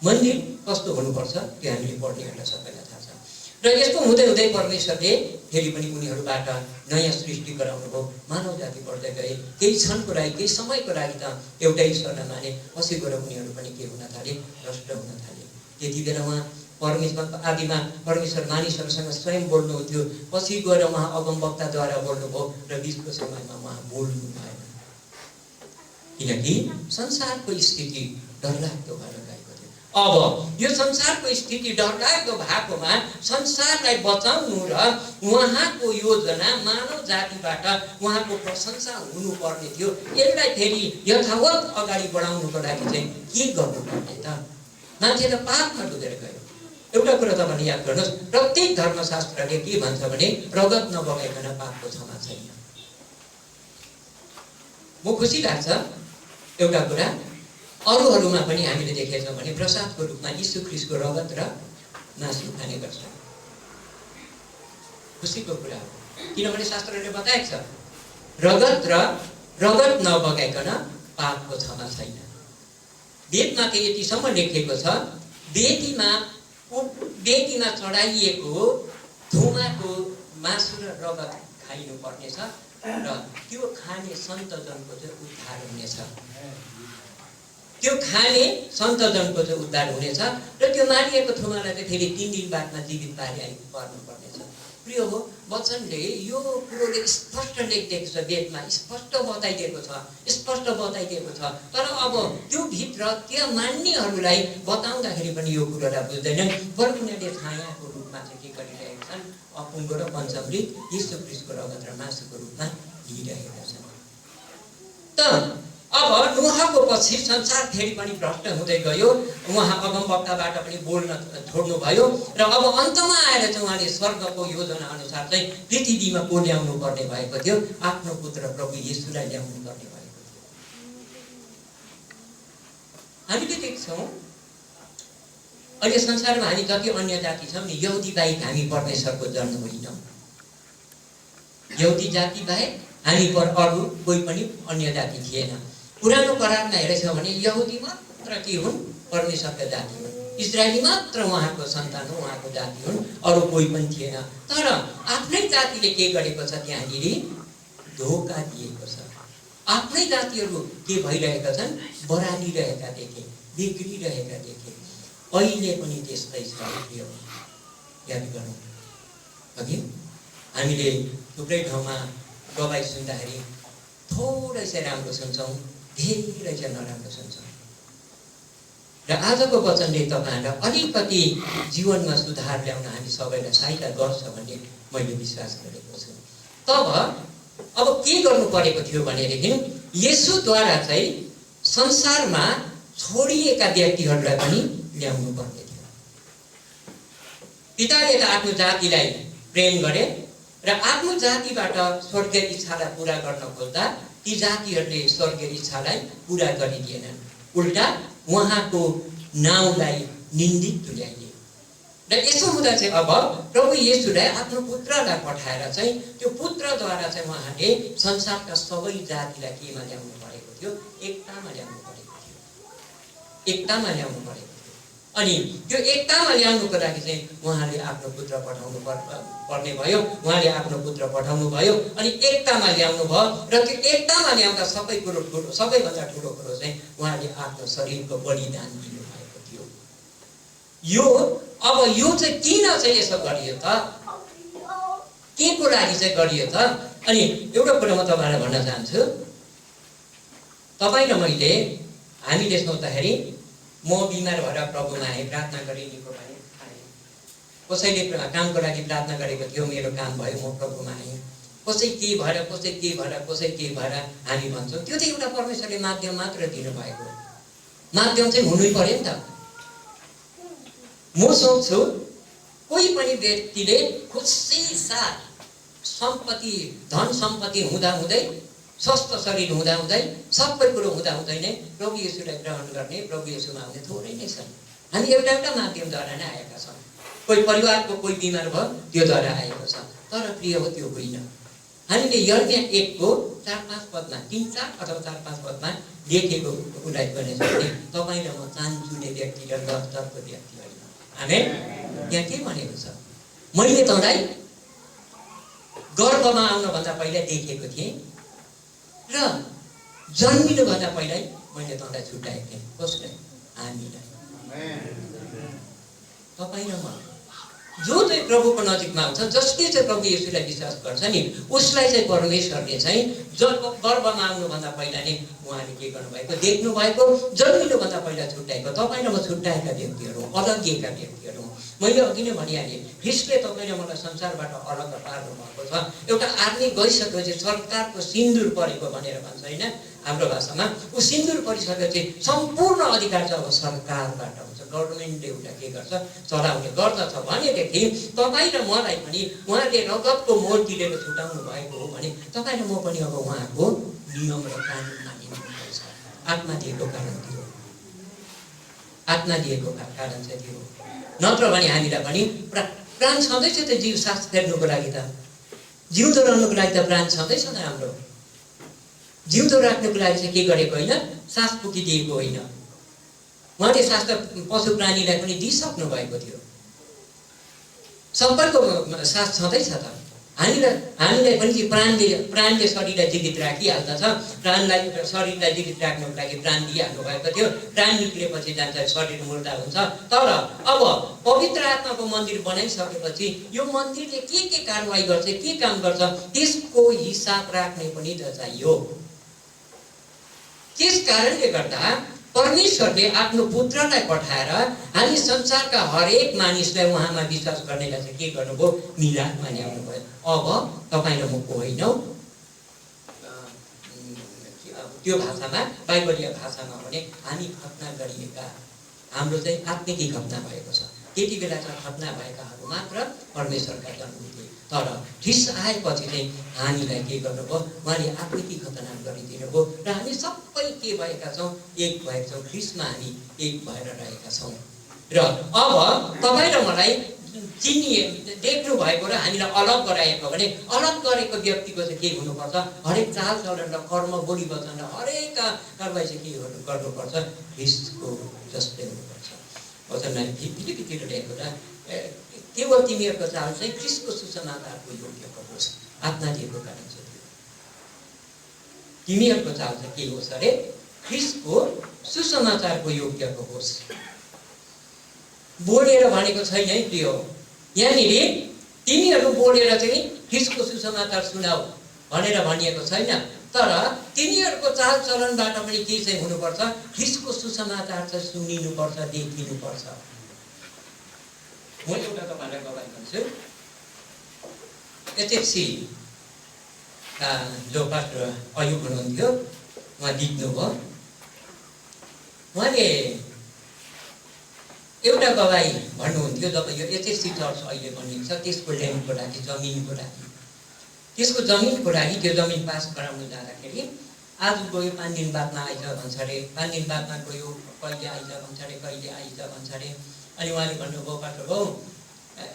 मन्दिर कस्तो हुनुपर्छ त्यो हामीले पढ्नेहरूलाई सबैलाई थाहा छ। र यस्तो हुँदै हुँदै परमेश्वरले फेरि पनि उनीहरूबाट नयाँ सृष्टि गराउनु भयो। मानव जाति बढ्दै गए, केही क्षणको लागि, केही समयको लागि त एउटै ईश्वरलाई माने, पछि गएर उनीहरू पनि के हुन थाले, भ्रष्ट हुन थाले। त्यति बेला उहाँ परमेश्वर आदिमा परमेश्वर मानिसहरूसँग स्वयं बोल्नुहुन्थ्यो, पछि गएर उहाँ अगमवक्ताद्वारा बोल्नुभयो र बिचको समयमा उहाँ बोल्नु भएन, किनकि संसारको स्थिति डरलाग्दो भएर गएको थियो। अब यो संसारको स्थिति डरलाग्दो भएकोमा संसारलाई बचाउनु र उहाँको योजना मानव जातिबाट उहाँको प्रशंसा हुनुपर्ने थियो। यसलाई फेरि यथावत अगाडि बढाउनुको लागि चाहिँ के गर्नुपर्ने त? मान्छे त पापमा डुबेर गयो। एउटा कुरा तपाईँले याद गर्नुहोस्, प्रत्येक धर्मशास्त्रले के भन्छ भने रगत नबगाइकन पापको क्षमा छैन। म खुसी लाग्छ एउटा कुरा, अरूहरूमा पनि हामीले देखेछौँ भने प्रसादको रूपमा यीशु ख्रीष्टको रगत र मासु खाने गर्छ। खुसीको कुरा हो, किनभने शास्त्रले बताएको छ रगत नबगाइकन पापको क्षमा छैन। वेदमा त यतिसम्म लेखेको छ, वेदीमा चढाइएको धुमाको मासु र रगत खाइनु पर्नेछ र त्यो खाने सन्तजनको चाहिँ उद्धार हुनेछ। त्यो खाने सन्तजनको चाहिँ उद्धार हुनेछ र त्यो मारिएको थुमालाई चाहिँ फेरि 3 दिन बादमा जीवित पारि पर्नुपर्नेछ। प्रिय हो, वचनले यो कुरोले स्पष्ट लेखिदिएको छ, वेदमा स्पष्ट बताइदिएको छ, स्पष्ट बताइदिएको छ। तर अब त्यो भित्र त्यो मान्नेहरूलाई बताउँदाखेरि पनि यो कुरोलाई बुझ्दैनन्। बरु उनीहरूले छायाको रूपमा चाहिँ के गरिरहेका छन्, अपुङ्गो र पञ्चमृत यीशु ख्रीष्टको रगत र मासुको रूपमा लिइरहेका छन्। त अब नोहको पछि संसार फेरि पनि भ्रष्ट हुँदै गयो। उहाँ अगमवक्ताबाट पनि बोल्न छोड्नुभयो र अब अन्तमा आएर चाहिँ उहाँले स्वर्गको योजना अनुसार चाहिँ पृथ्वीमा को ल्याउनु पर्ने भएको थियो, आफ्नो पुत्र प्रभु येशूलाई ल्याउनु पर्ने भएको थियो। हामीले देख्छौँ अहिले संसारमा हामी जति अन्य जाति छौँ नि, यहुदी बाहेक हामी परमेश्वरको जन्म होइनौँ। यहुदी जाति बाहेक हामी पर अरू कोही पनि अन्य जाति थिएन। पुरानो करारमा हेरेछौँ भने यहुदी मात्र के हुन्, परमेश्वरका जाति हुन्, इजरायली मात्र उहाँको सन्तान हो, उहाँको जाति हुन्, अरू कोही पनि थिएन। तर आफ्नै जातिले के गरेको छ, त्यहाँनिर धोका दिएको छ। आफ्नै जातिहरू के भइरहेका छन्, बरालिरहेका देखे, बिग्रिरहेका देखे। अहिले पनि त्यस्तै छ। याद गरौँ, अघि हामीले थुप्रै ठाउँमा गवाई सुन्दाखेरि थोरै चाहिँ राम्रो सुन्छौँ, धेरै चाहिँ नराम्रो सुन्छौँ। र आजको वचनले तपाईँहरूलाई अलिकति जीवनमा सुधार ल्याउन हामी सबैलाई सहायता गर्छ भन्ने मैले विश्वास गरेको छु। तब अब के गर्नु परेको थियो भनेदेखि येशूद्वारा चाहिँ संसारमा छोडिएका व्यक्तिहरूलाई पनि ल्याउनु पर्ने थियो। पिताले त आफ्नो जातिलाई प्रेम गरे र आफ्नो जातिबाट स्वर्गीय इच्छालाई पुरा गर्न खोज्दा ती जातिहरूले स्वर्गीय इच्छालाई पुरा गरिदिएनन्। उल्टा उहाँको नाउँलाई निन्दित तुल्याइदिए। र यसो हुँदा चाहिँ अब प्रभु येशूलाई आफ्नो पुत्रलाई पठाएर चाहिँ त्यो पुत्रद्वारा चाहिँ उहाँले संसारका सबै जातिलाई केमा ल्याउनु परेको थियो, एकतामा ल्याउनु परेको थियो, एकतामा ल्याउनु परेको थियो। अनि त्यो एकतामा ल्याउनुको लागि चाहिँ उहाँले आफ्नो पुत्र पठाउनु पर्ने भयो। उहाँले आफ्नो पुत्र पठाउनु भयो अनि एकतामा ल्याउनु भयो। र त्यो एकतामा ल्याउँदा सबै कुरो ठुलो, सबैभन्दा ठुलो कुरो चाहिँ उहाँले आफ्नो शरीरको बलिदान दिनुभएको थियो। यो अब यो चाहिँ किन चाहिँ यसो गरियो त, के को लागि चाहिँ गरियो त? अनि एउटा कुरा म तपाईँलाई भन्न चाहन्छु। तपाईँ र मैले हामीले सोच्दाखेरि म बिमार भएर प्रभुमा आएँ, प्रार्थना गरेँ, निको भएँ, आएँ। कसैले कामको लागि प्रार्थना गरेको थियो, मेरो काम भयो, म प्रभुमा आएँ। कसै के भएर हामी भन्छौँ। त्यो चाहिँ एउटा परमेश्वरले माध्यम मात्र दिनुभएको, माध्यम चाहिँ हुनै पर्यो नि त। म सोच्छु कोही पनि व्यक्तिले खुसी साथ सम्पत्ति, धन सम्पत्ति हुँदाहुँदै, स्वस्थ शरीर हुँदाहुँदै, सबै कुरो हुँदाहुँदै नै प्रभु येशूलाई ग्रहण गर्ने, प्रभु येशूमा आउने थोरै नै छन्। हामी एउटा माध्यमद्वारा नै आएका छौँ। कोही परिवारको कोही बिमार भयो, त्योद्वारा आएको छ। तर प्रिय हो, त्यो होइन। हामीले यर्मिया 1को 4-5 पदमा, 3-4 अथवा 4-5 पदमा लेखेको उल्लेख गर्नेछ भने तपाईँ र म चान्चुने व्यक्ति र लस्करको व्यक्ति होइन। आमेन। यहाँ के भनेको छ, मैले तँलाई गर्भमा आउनभन्दा पहिला देखेको थिएँ र जन्मिनुभन्दा पहिल्यै मैले तँलाई छुट्याएको थिएँ। कसलाई? हामीलाई। तपाईँ र म जो चाहिँ प्रभुको नजिकमा आउँछ, जसले चाहिँ प्रभु येशूलाई विश्वास गर्छ नि, उसलाई चाहिँ परमेश्वरले चाहिँ गर्भमा आउनुभन्दा पहिला नै उहाँले के गर्नुभएको, देख्नु भएको, जन्मिनुभन्दा पहिला छुट्याएको। तपाईँ र म छुट्याएका व्यक्तिहरू, अलग्गिएका व्यक्तिहरू। मैले अघि नै भनिहालेँ, ख्रीष्टले तपाईँ र मलाई संसारबाट अलग पार्नु भएको छ। एउटा आदमी गइसकेपछि सरकारको सिन्दुर परेको भनेर भन्छ होइन हाम्रो भाषामा, ऊ सिन्दुर परिसकेपछि सम्पूर्ण अधिकार चाहिँ अब सरकारबाट हुन्छ। गभर्मेन्टले एउटा के गर्छ, चलाउने गर्दछ भनेदेखि तपाईँ र मलाई पनि उहाँले रगतको मोल तिरेर छुटाउनु भएको हो भने तपाईँ र म पनि अब उहाँको नियम र कानुन मानिनुपर्छ। आत्मा दिएको कारण थियो, आत्मा दिएको कारण चाहिँ थियो। नत्र भने हामीलाई पनि प्राण छँदैछ त, जीव सास फेर्नुको लागि त, जिउँदो रहनुको लागि त प्राण छँदैछ त। हाम्रो जिउँदो राख्नुको लागि चाहिँ के गरेको होइन, सास फुकिदिएको होइन। उहाँले सास त पशु प्राणीलाई पनि दिइसक्नु भएको थियो। सबैको सास छँदैछ त। हामीलाई पनि प्राणले शरीरलाई जीवित राखिहाल्दछ। प्राणलाई, शरीरलाई जीवित राख्नुको लागि प्राण दिइहाल्नु भएको थियो। प्राण निक्लेपछि जान्छ, शरीर मुर्दा हुन्छ। तर अब पवित्र आत्माको मन्दिर बनाइसकेपछि यो मन्दिरले के कारवाही गर्छ, के काम गर्छ, त्यसको हिसाब राख्ने पनि त चाहियो। त्यस कारणले गर्दा परमेश्वरले आफ्नो पुत्रलाई पठाएर हामी संसारका हरेक मानिसलाई उहाँमा विश्वास गर्नेलाई चाहिँ के गर्नुभयो, मिलादमा ल्याउनु भयो। अब तपाईँ र म को होइनौ, त्यो भाषामा बाइबलीय भाषामा भने हामी खतना गरिएका, हाम्रो चाहिँ आत्मिकी खतना भएको छ। त्यति बेला चाहिँ खतना भएकाहरू मात्र परमेश्वरका जन हुन्थे। तर ख्रीष्ट आएपछि चाहिँ हामीलाई के गर्नुभयो, उहाँले आत्मिकी खतना गरिदिनु भयो र हामी सबै के भएका छौँ, एक भएका छौँ। ख्रीष्टमा हामी एक भएर रहेका छौँ। र अब तपाईँ र मलाई देख्नु भएको र हामीलाई अलग गराएको भने अलग गरेको व्यक्तिको चाहिँ के हुनुपर्छ, हरेक चाल चलन र कर्म बोली वचन र हरेक कारबाही चाहिँ के गर्नुपर्छ, ख्रीष्टको जस्तै हुनुपर्छ। वचनलाई फिलिपीतिर लेखेको र केवल तिमीहरूको चाल चाहिँ ख्रीष्टको सुसमाचारको योग्यको होस्। आत्मा दिएको कारण चाहिँ तिमीहरूको चाल चाहिँ के होस् अरे, ख्रीष्टको सुसमाचारको योग्यको होस्। बोलेर भनेको छैन है प्रिय, यहाँनिर तिमीहरू बोलेर चाहिँ ख्रीष्टको सुसमाचार सुनाऊ भनेर भनिएको छैन, तर तिनीहरूको चाल चलनबाट पनि के चाहिँ हुनुपर्छ, ख्रीष्टको सुसमाचार चाहिँ सुनिनुपर्छ, देखिनुपर्छ। म एउटा तपाईँलाई गवाही भन्छु, एचएफसी जो पास्टर अयुब हुनुहुन्थ्यो, उहाँ जित्नुभयो। उहाँले एउटा गवाही भन्नुहुन्थ्यो, जब यो एचएफसी चर्च अहिले बनिन्छ त्यसको ल्यान्डको लागि, जमिनको लागि, त्यसको जमिनको लागि त्यो जमिन पास गराउनु जाँदाखेरि आज गयो 5 दिन बादमा आइज भन्छ अरे, 5 दिन बादमा गयो, कहिले आइज भन्छ अरे, कहिले आइज भन्छ अरे। अनि उहाँले भन्नुभयो, पास्टर बाउ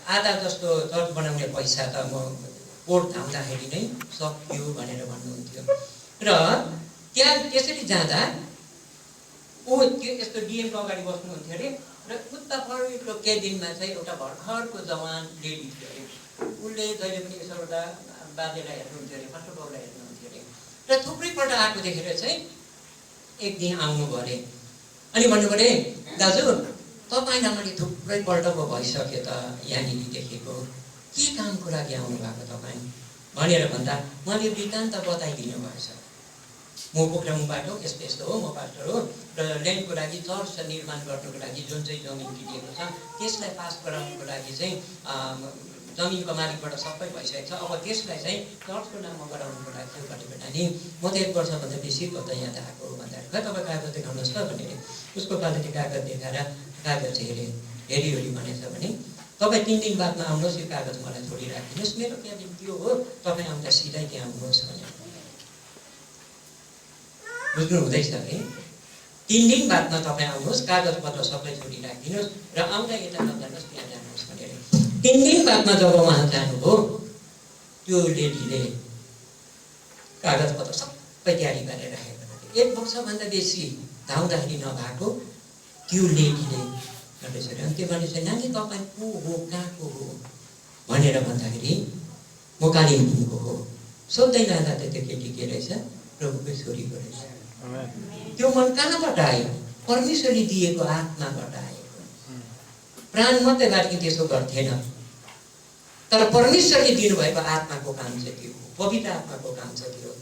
आधा जस्तो चर्च बनाउने पैसा त म कोर्ट धाउँदाखेरि नै सकियो भनेर भन्नुहुन्थ्यो। र त्यहाँ त्यसरी जाँदा ऊ त्यो यस्तो डिएमको अगाडि बस्नुहुन्थ्यो अरे, र उतापट्टिको केही दिनमा चाहिँ एउटा भर्खरको जवान लेडी थियो अरे, उसले जहिले पनि यसो एउटा बाजेलाई हेर्नुहुन्थ्यो अरे, पास्टर बाउलाई हेर्नुहुन्थ्यो अरे। र थुप्रैपल्ट आएको देखेर चाहिँ एक दिन आउनुभयो अरे। अनि भन्नुभयो अरे, दाजु तपाईँलाई मैले थुप्रैपल्ट पो भइसक्यो त यहाँनिर देखेको, के कामको लागि आउनु भएको तपाईँ भनेर भन्दा उहाँले वृत्तान्त बताइदिनु भएछ। म पोखरामुबाट हो, यस्तो यस्तो हो, म पास्टर हो, र ल्यान्डको लागि चर्च निर्माण गर्नुको लागि जुन चाहिँ जमिन किनिएको छ त्यसलाई पास गराउनुको लागि चाहिँ जमिनको मालिकबाट सबै भइसकेको छ। अब त्यसलाई चाहिँ चर्चको नाममा गराउनुको लागि चाहिँ घटेको नि म त 1 वर्षभन्दा बेसी भयो त यहाँ आएको भन्दाखेरि खै तपाईँ कागज देखाउनुहोस् त भनेर उसको पालिले कागज देखाएर कागज हेरी भनेछ भने तपाईँ 3 दिन बादमा आउनुहोस्, यो कागज मलाई छोडिराखिदिनुहोस्, मेरो क्याबिन त्यो हो, तपाईँ आउँदा सिधै त्यहाँ आउनुहोस् भनेर। बुझ्नु हुँदैछ है? 3 दिन बादमा तपाईँ आउनुहोस्, कागज पत्र सबै छोडिराखिदिनुहोस् र आउँदा यता नजानुहोस्, त्यहाँ जानुहोस् भनेर। 3 दिन बादमा जब उहाँ जानुभयो, त्यो लेडीले कागज पत्र सबै तयारी गरेर राखेको थियो। 1 वर्षभन्दा बेसी धाउँदाखेरि नभएको त्यो लेडीले भनेपछि अनि त्यो भनेपछि नानी तपाईँ को हो, कहाँको हो भनेर भन्दाखेरि म कालिम्पोङको हो। सोध्दै लाँदा त त्यो केटी के रहेछ, प्रभुकै छोरीको रहेछ। त्यो मन कहाँबाट आयो? परमेश्वरले दिएको आत्माबाट आएको। प्राण मात्रै कि त्यसो गर्थेन, तर परमेश्वरले दिनुभएको आत्माको काम चाहिँ त्यो हो, पवित्र आत्माको काम चाहिँ त्यो हो।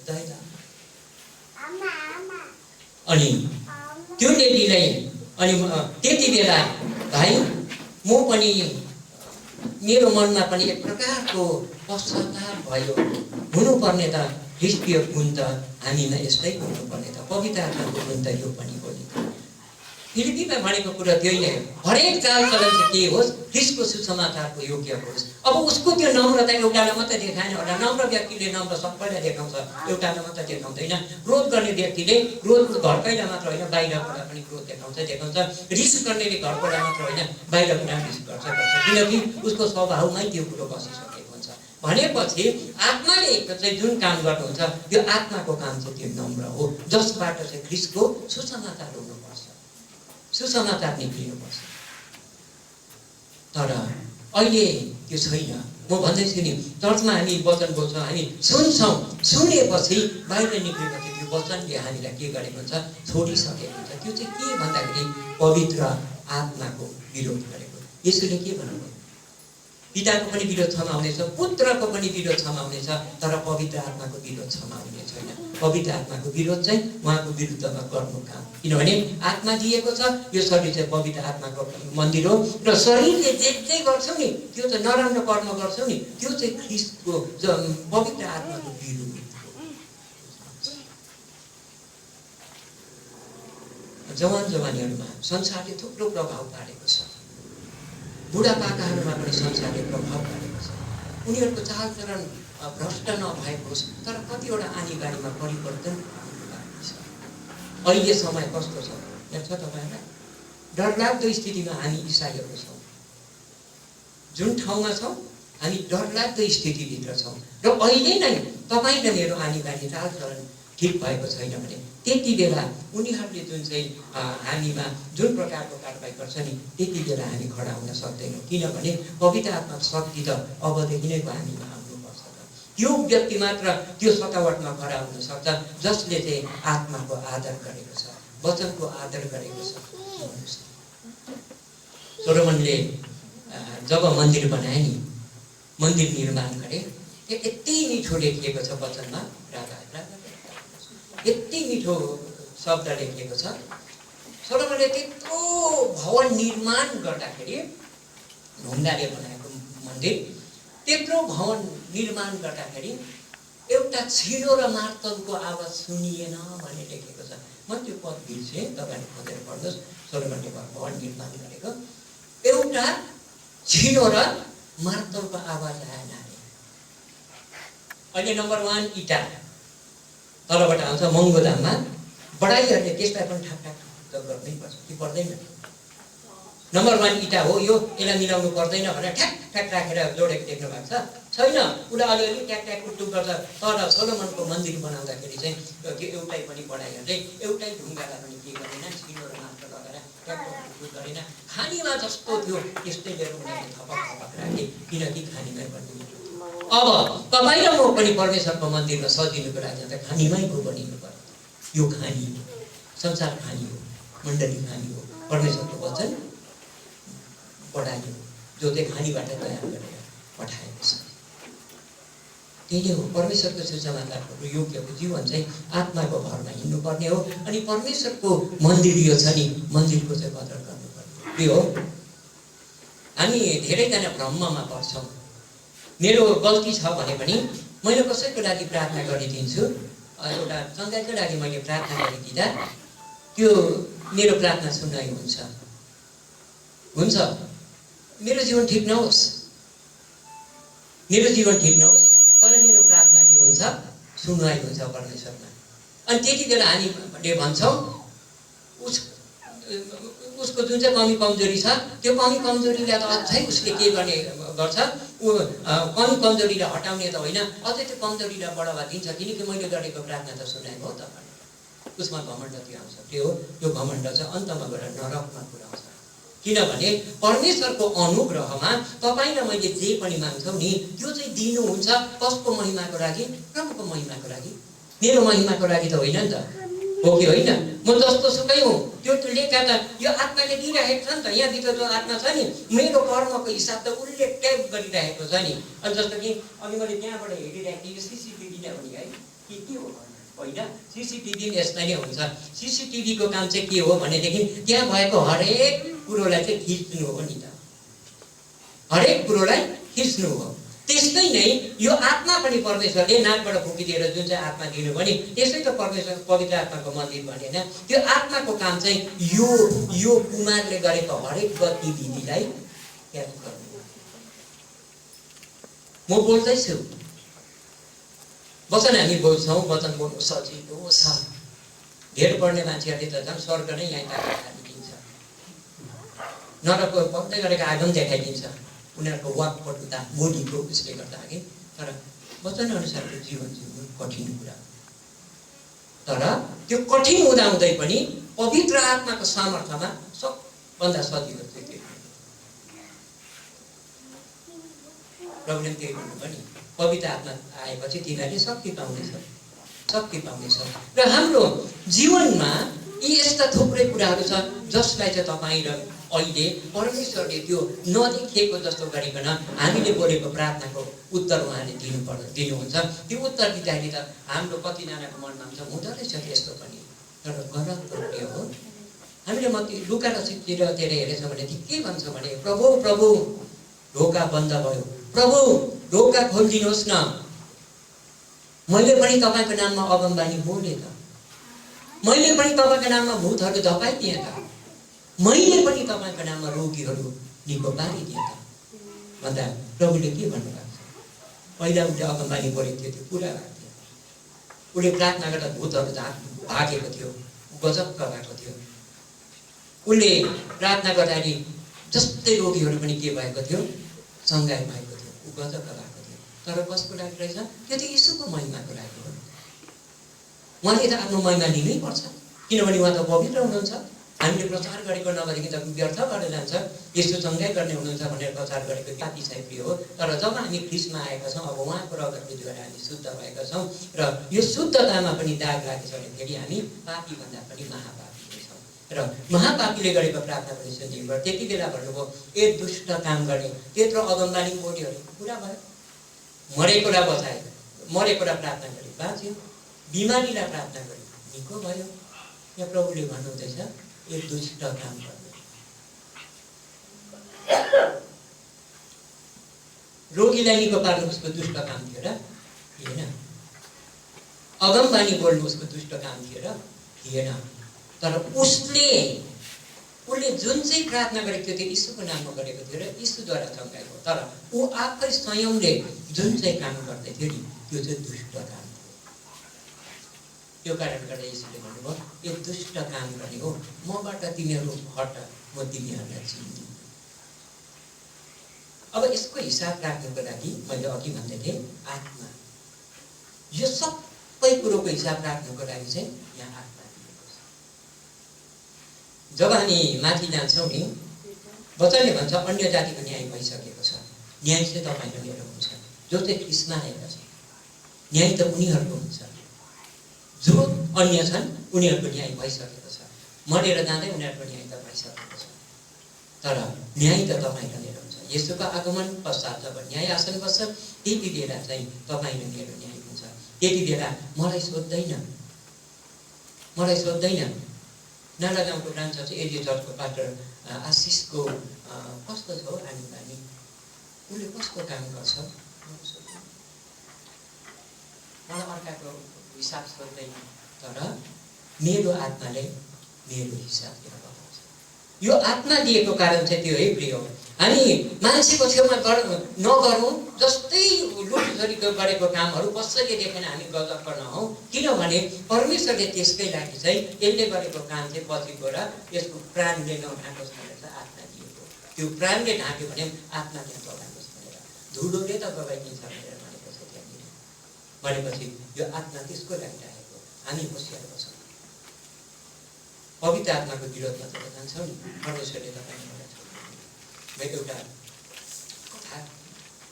अनि त्यो लेडीलाई अनि त्यति बेला भाइ म पनि मेरो मनमा पनि एक प्रकारको पश्चाताप भयो। हुनुपर्ने त ख्रीष्टीय गुण त हामीमा यस्तै हुनुपर्ने त, पवित्र आत्माको गुण त यो पनि हो नि। फिलिपीमा भनेको कुरा त्यही नै हो, हरेक चाल चलन चाहिँ के होस्, ख्रीष्टको सुसमाचारको योग्य होस्। अब उसको त्यो नम्रता एउटालाई मात्रै देखाएन होला। नम्र व्यक्तिले नम्र सबैलाई देखाउँछ, एउटालाई मात्रै देखाउँदैन। क्रोध गर्ने व्यक्तिले क्रोध घरकैलाई मात्र होइन, बाहिरबाट पनि क्रोध देखाउँछ। रिस गर्नेले घरबाट मात्र होइन, बाहिरबाट रिस गर्छ, किनकि उसको स्वभावमै त्यो कुरो बसिसकेको हुन्छ। भनेपछि आत्माले चाहिँ जुन काम गर्नुहुन्छ त्यो आत्माको काम चाहिँ त्यो नम्र हो, जसबाट चाहिँ ख्रीष्टको सुसमाचार हुनुपर्छ, सुसमाचार निक्लिनुपर्छ। तर अहिले त्यो छैन। म भन्दैछु नि, चर्चमा हामी वचन बोल्छौँ, हामी सुन्छौँ, सुनेपछि बाहिर निक्लेपछि त्यो वचनले हामीलाई के गरेको हुन्छ, छोडिसकेको हुन्छ। त्यो चाहिँ के भन्दाखेरि पवित्र आत्माको विरोध गरेको, यसुले के भन्नुभयो? पिताको पनि विरोध क्षमा हुनेछ, पुत्रको पनि विरोध क्षमा हुनेछ, तर पवित्र आत्माको विरोध क्षमा हुने छैन। पवित्र आत्माको विरोध चाहिँ उहाँको विरुद्धमा गर्नु काम, किनभने आत्मा दिएको छ, यो शरीर चाहिँ पवित्र आत्माको मन्दिर हो र शरीरले जे जे गर्छौँ नि त्यो चाहिँ नराम्रो कर्म गर्छौँ नि त्यो चाहिँ ख्रिस्टको पवित्र आत्माको विरुद्ध। जवानीहरूमा संसारले थुप्रो प्रभाव पारेको छ, बुढापाकाहरूमा पनि संसारले प्रभाव पारेको छ। उनीहरूको चालचलन भ्रष्ट नभएको होस् तर कतिवटा आनी बानीमा परिवर्तन भएको छ। अहिले समय कस्तो छ याद छ तपाईँलाई? डरलाग्दो स्थितिमा हामी इसाईहरू छौँ। जुन ठाउँमा छौँ हामी डरलाग्दो स्थितिभित्र छौँ र अहिले नै तपाईँ र मेरो आनी बानी चालचलन ठिक भएको छैन भने त्यति बेला उनीहरूले जुन चाहिँ हामीमा जुन प्रकारको कारबाही गर्छ नि त्यति बेला हामी खडा हुन सक्दैनौँ, किनभने पवित्र आत्माको शक्ति त अबदेखि नै हामीमा आउनुपर्छ। त्यो व्यक्ति मात्र त्यो सतावटमा खडा हुन सक्छ जसले चाहिँ आत्माको आदर गरेको छ, वचनको आदर गरेको छ। सोलोमनले जब मन्दिर बनाए नि, मन्दिर निर्माण गरे, त्यो यति मिठो लेखिएको छ वचनमा, यति मिठो शब्द लेखिएको छ। सोलोमनले त्यत्रो भवन निर्माण गर्दाखेरि, ढुङ्गाले बनाएको मन्दिर, त्यत्रो भवन निर्माण गर्दाखेरि एउटा छिलो र मार्तलको आवाज सुनिएन भन्ने लेखेको छ। म त्यो पद बिर्सेँ, तपाईँले खोजेर पढ्नुहोस्। सोलोमनले भवन निर्माण गरेको एउटा छिलो र मार्तलको आवाज आएन। अहिले नम्बर 1 इटा तलबाट आउँछ महँगो दाममा, बढाइहरूले त्यसलाई पनि ठाकठाक गर्नै पर्छ कि पर्दैन? नम्बर 1 इटा हो यो, यसलाई मिलाउनु पर्दैन भनेर ठ्याक ठ्याक राखेर जोडेको देख्नु भएको छ छैन? उसले अलिअलि ट्याक ट्याक टुक गरेर, तर सोलोमनको मन्दिर बनाउँदाखेरि चाहिँ त्यो एउटै पनि बढाइहरूले एउटै ढुङ्गालाई पनि के गरेन, छिलो र मात्र लगाएर ट्याक ट्याक टुक गरेन। खानीमा जस्तो थियो त्यस्तै लिएर उनीहरूले थपक थपक राखे, किनकि खानीमै बनिनु। अब तपाईँ र म पनि परमेश्वरको मन्दिरमा सजिनुको लागि त खानीमै पो बनिनु पर्यो। यो खानी हो, संसार खानी हो, मण्डली खानी हो, परमेश्वरको वचन बढाइयो जो चाहिँ खानीबाट तयार गरेर पठाएको छ। त्यही नै हो परमेश्वरको सुसमाचारको योग्यको जीवन चाहिँ आत्माको भरमा हिँड्नुपर्ने हो। अनि परमेश्वरको मन्दिर यो छ नि, मन्दिरको चाहिँ कदर गर्नुपर्ने त्यो हो। हामी धेरैजना भ्रममा पर्छौँ। मेरो गल्ती छ भने पनि मैले कसैको लागि प्रार्थना गरिदिन्छु, एउटा सङ्घको लागि मैले प्रार्थना गरिदिँदा त्यो मेरो प्रार्थना सुनाइ हुन्छ। मेरो जीवन ठिक नहोस्, मेरो जीवन ठिक नहोस्, तर मेरो प्रार्थना के हुन्छ? सुनवाई हुन्छ परमेश्वरमा। अनि त्यति बेला हामीले भन्छौँ उसको जुन चाहिँ कमी कमजोरी छ त्यो कमी कमजोरीलाई त अझै उसले के गर्ने गर्छ, कमी कमजोरीलाई हटाउने त होइन, अझै त्यो कमजोरीलाई बढावा दिन्छ, किनकि मैले गरेको प्रार्थना त सुनाएको हो तपाईँले। उसमा घमण्ड त्यो आउँछ। त्यो हो, यो घमण्ड चाहिँ अन्तमा गएर नरकमा पुर्याउँछ। किनभने परमेश्वरको अनुग्रहमा तपाईँ र मैले जे पनि माग्छौँ नि त्यो चाहिँ दिनुहुन्छ। कसको महिमाको लागि? प्रभुको महिमाको लागि, मेरो महिमाको लागि त होइन नि त, हो कि होइन? म जस्तो सुकै हुँ, त्यो लेखा त यो आत्माले दिइरहेको छ नि त। यहाँभित्र जो आत्मा छ नि, मेरो कर्मको हिसाब त उसले ट्याग गरिरहेको छ नि। अनि जस्तो कि अघि मैले त्यहाँबाट हेरिरहेको थिएँ, यो सिसिटिभी नै हो नि है, के हो होइन? सिसिटिभी यसलाई नै हुन्छ। सिसिटिभीको काम चाहिँ के हो भनेदेखि त्यहाँ भएको हरेक कुरोलाई चाहिँ खिच्नु हो नि त, हरेक कुरोलाई खिच्नु हो। त्यस्तै नै यो आत्मा पनि परमेश्वरले नाकबाट फुकिदिएर जुन चाहिँ आत्मा दिनु भने त्यसै त परमेश्वर पवित्र आत्माको मन्दिर भनेन। त्यो आत्माको काम चाहिँ यो कुमारले गरेको हरेक गतिविधिलाई याद गर्नु। म बोल्दैछु, वचन हामी बोल्छौँ, वचन बोल्नु सजिलो छ। धेर पढ्ने मान्छेहरूले त झन् स्वर्ग नै यहाँ टाढा हालिदिन्छ, नरकको पक्दै गरेको आगम देखाइदिन्छ उनीहरूको वाकपटुता बोलीको उसले गर्दाखेरि। तर वचन अनुसारको जीवन जिउनु कठिन कुरा, तर त्यो कठिन हुँदाहुँदै पनि पवित्र आत्माको सामर्थ्यमा सबभन्दा सजिलो चाहिँ त्यो प्रब्लम त्यही भन्नुभयो नि, पवित्र आत्मा आएपछि तिनीहरूले शक्ति पाउनेछ। र हाम्रो जीवनमा यी यस्ता थुप्रै कुराहरू छ जसलाई चाहिँ तपाईँ र अहिले परमेश्वरले त्यो नदेखिएको जस्तो गरिकन हामीले बोलेको प्रार्थनाको उत्तर उहाँले दिनुहुन्छ। त्यो उत्तर दिँदाखेरि त हाम्रो कतिजनाको मनमा हुन्छ हुँदो रहेछ त्यस्तो पनि, तर गलत प्रक्रिया हो। हामीले लुका रचिततिर हेरेछौँ भने के भन्छ भने प्रभु प्रभु ढोका बन्द भयो, प्रभु ढोका खोलिदिनुहोस् न, मैले पनि तपाईँको नाममा अगमबानी बोलेँ त, मैले पनि तपाईँको नाममा भूतहरू धपाइदिएँ त, मैले पनि तपाईँको नाममा रोगीहरू निको पारिदिएँ त भन्दा प्रभुले के भन्नुभएको छ? पहिला उसले अगमबानी बोलेको थियो, त्यो पुरा भएको थियो। उसले प्रार्थना गर्दा भूतहरू भागेको थियो, गजब भएको थियो। उसले प्रार्थना गर्दाखेरि जस्तै रोगीहरू पनि के भएको थियो? सङ्घाइ भएको थियो, ऊ गजब भएको थियो। तर कसको लागि रहेछ? त्यो त यीशुको महिमाको लागि हो। उहाँले त आफ्नो महिमा लिनै पर्छ, किनभने उहाँ त पवित्र हुनुहुन्छ। हामीले प्रचार गरेको नगरेको त व्यर्थ गरेर जान्छ। यीशु सँगै गर्ने हुनुहुन्छ भनेर प्रचार गरेको कति चाहिँ प्रिय हो। तर जब हामी ख्रिस्टमा आएका छौँ, अब उहाँको रगतले द्वारा हामी शुद्ध भएका छौँ र यो शुद्धतामा पनि दाग लागेछ भने फेरि हामी पापी भन्दा पनि महापापी छौँ र महापापीले गरेको प्रार्थना पनि सुनिन्छ। त्यति बेला भन्नुभयो ए दुष्ट काम गर्ने, त्यत्रो अगमबानी बोल्योहरू पुरा भयो, मरेकोलाई बचायो, मरेकोलाई प्रार्थना गरे बाँच्यो, बिमारीलाई प्रार्थना गरे निको भयो। यहाँ प्रभुले भन्नुहुँदैछ ए दुष्ट काम गर्ने। रोगीलाई निको पार्नु उसको दुष्ट काम थियो र थिएन, अगमबानी बोल्नु उसको दुष्ट काम थियो र थिएन। तर उसले जुन चाहिँ प्रार्थना गरेको थियो त्यो यीशुको नाममा गरेको थियो र यीशुद्वारा सँगाएको। तर ऊ आफै स्वयंले जुन चाहिँ काम गर्दै थियो नि त्यो चाहिँ दुष्ट काम थियो। त्यो कारण गर्दा यीशुले भन्नुभयो यो दुष्ट काम गर्ने हो, मबाट तिमीहरू हट, म तिमीहरूलाई चिन्दिनँ। अब यसको हिसाब राख्नुको लागि मैले अघि भन्दै थिएँ आत्मा, यो सबै कुरोको हिसाब राख्नुको लागि चाहिँ यहाँ आत्मा दिएको छ। जब हामी माथि जान्छौँ नि, वचनले भन्छ अन्य जातिको न्याय भइसकेको छ। न्याय चाहिँ तपाईँ र मेरो हुन्छ, जो चाहिँ ख्रिस्टमा आएका छन्। न्याय त उनीहरूको हुन्छ, जो अन्य छन् उनीहरूको न्याय भइसकेको छ। मरेर जाँदै उनीहरूको न्याय त भइसकेको छ। तर न्याय त तपाईँ र मेरो हुन्छ। यसोको आगमन पश्चात जब न्याय आसन बस्छ त्यति बेला चाहिँ तपाईँ र मेरो न्याय हुन्छ। त्यति बेला मलाई सोध्दैन नारागाउँको ब्रान्च चाहिँ एरिया चर्चको पास्टर आशिषको कस्तो छ आनी बानी, उसले कस्तो काम गर्छ, मलाई अर्काको हिसाब सोध्दैन। तर मेरो आत्माले मेरो हिसाब दिएर बताउँछ। यो आत्मा दिएको कारण चाहिँ त्यो है प्रिय हो। हामी मान्छेको छेउमा नगरौँ, जस्तै लुटचोरी गरेको कामहरू कसैले देखेन हामी गजब नहौँ, किनभने परमेश्वरले त्यसकै लागि चाहिँ यसले गरेको काम चाहिँ पछि गएर यसको प्राणले नढाकोस् भनेर चाहिँ आत्मा दिएको। त्यो प्राणले ढाक्यो भने आत्मा त्यहाँ दबाइनुहोस् भनेर, धुलोले त दबाइदिन्छ भनेर भनेको छ त्यहाँनिर। भनेपछि यो आत्मा त्यसको लागि राखेको, हामी होसियार बस्छौँ। पवित्र आत्माको विरोधमा त जान्छौँ नि, परमेश्वरले तपाईँलाई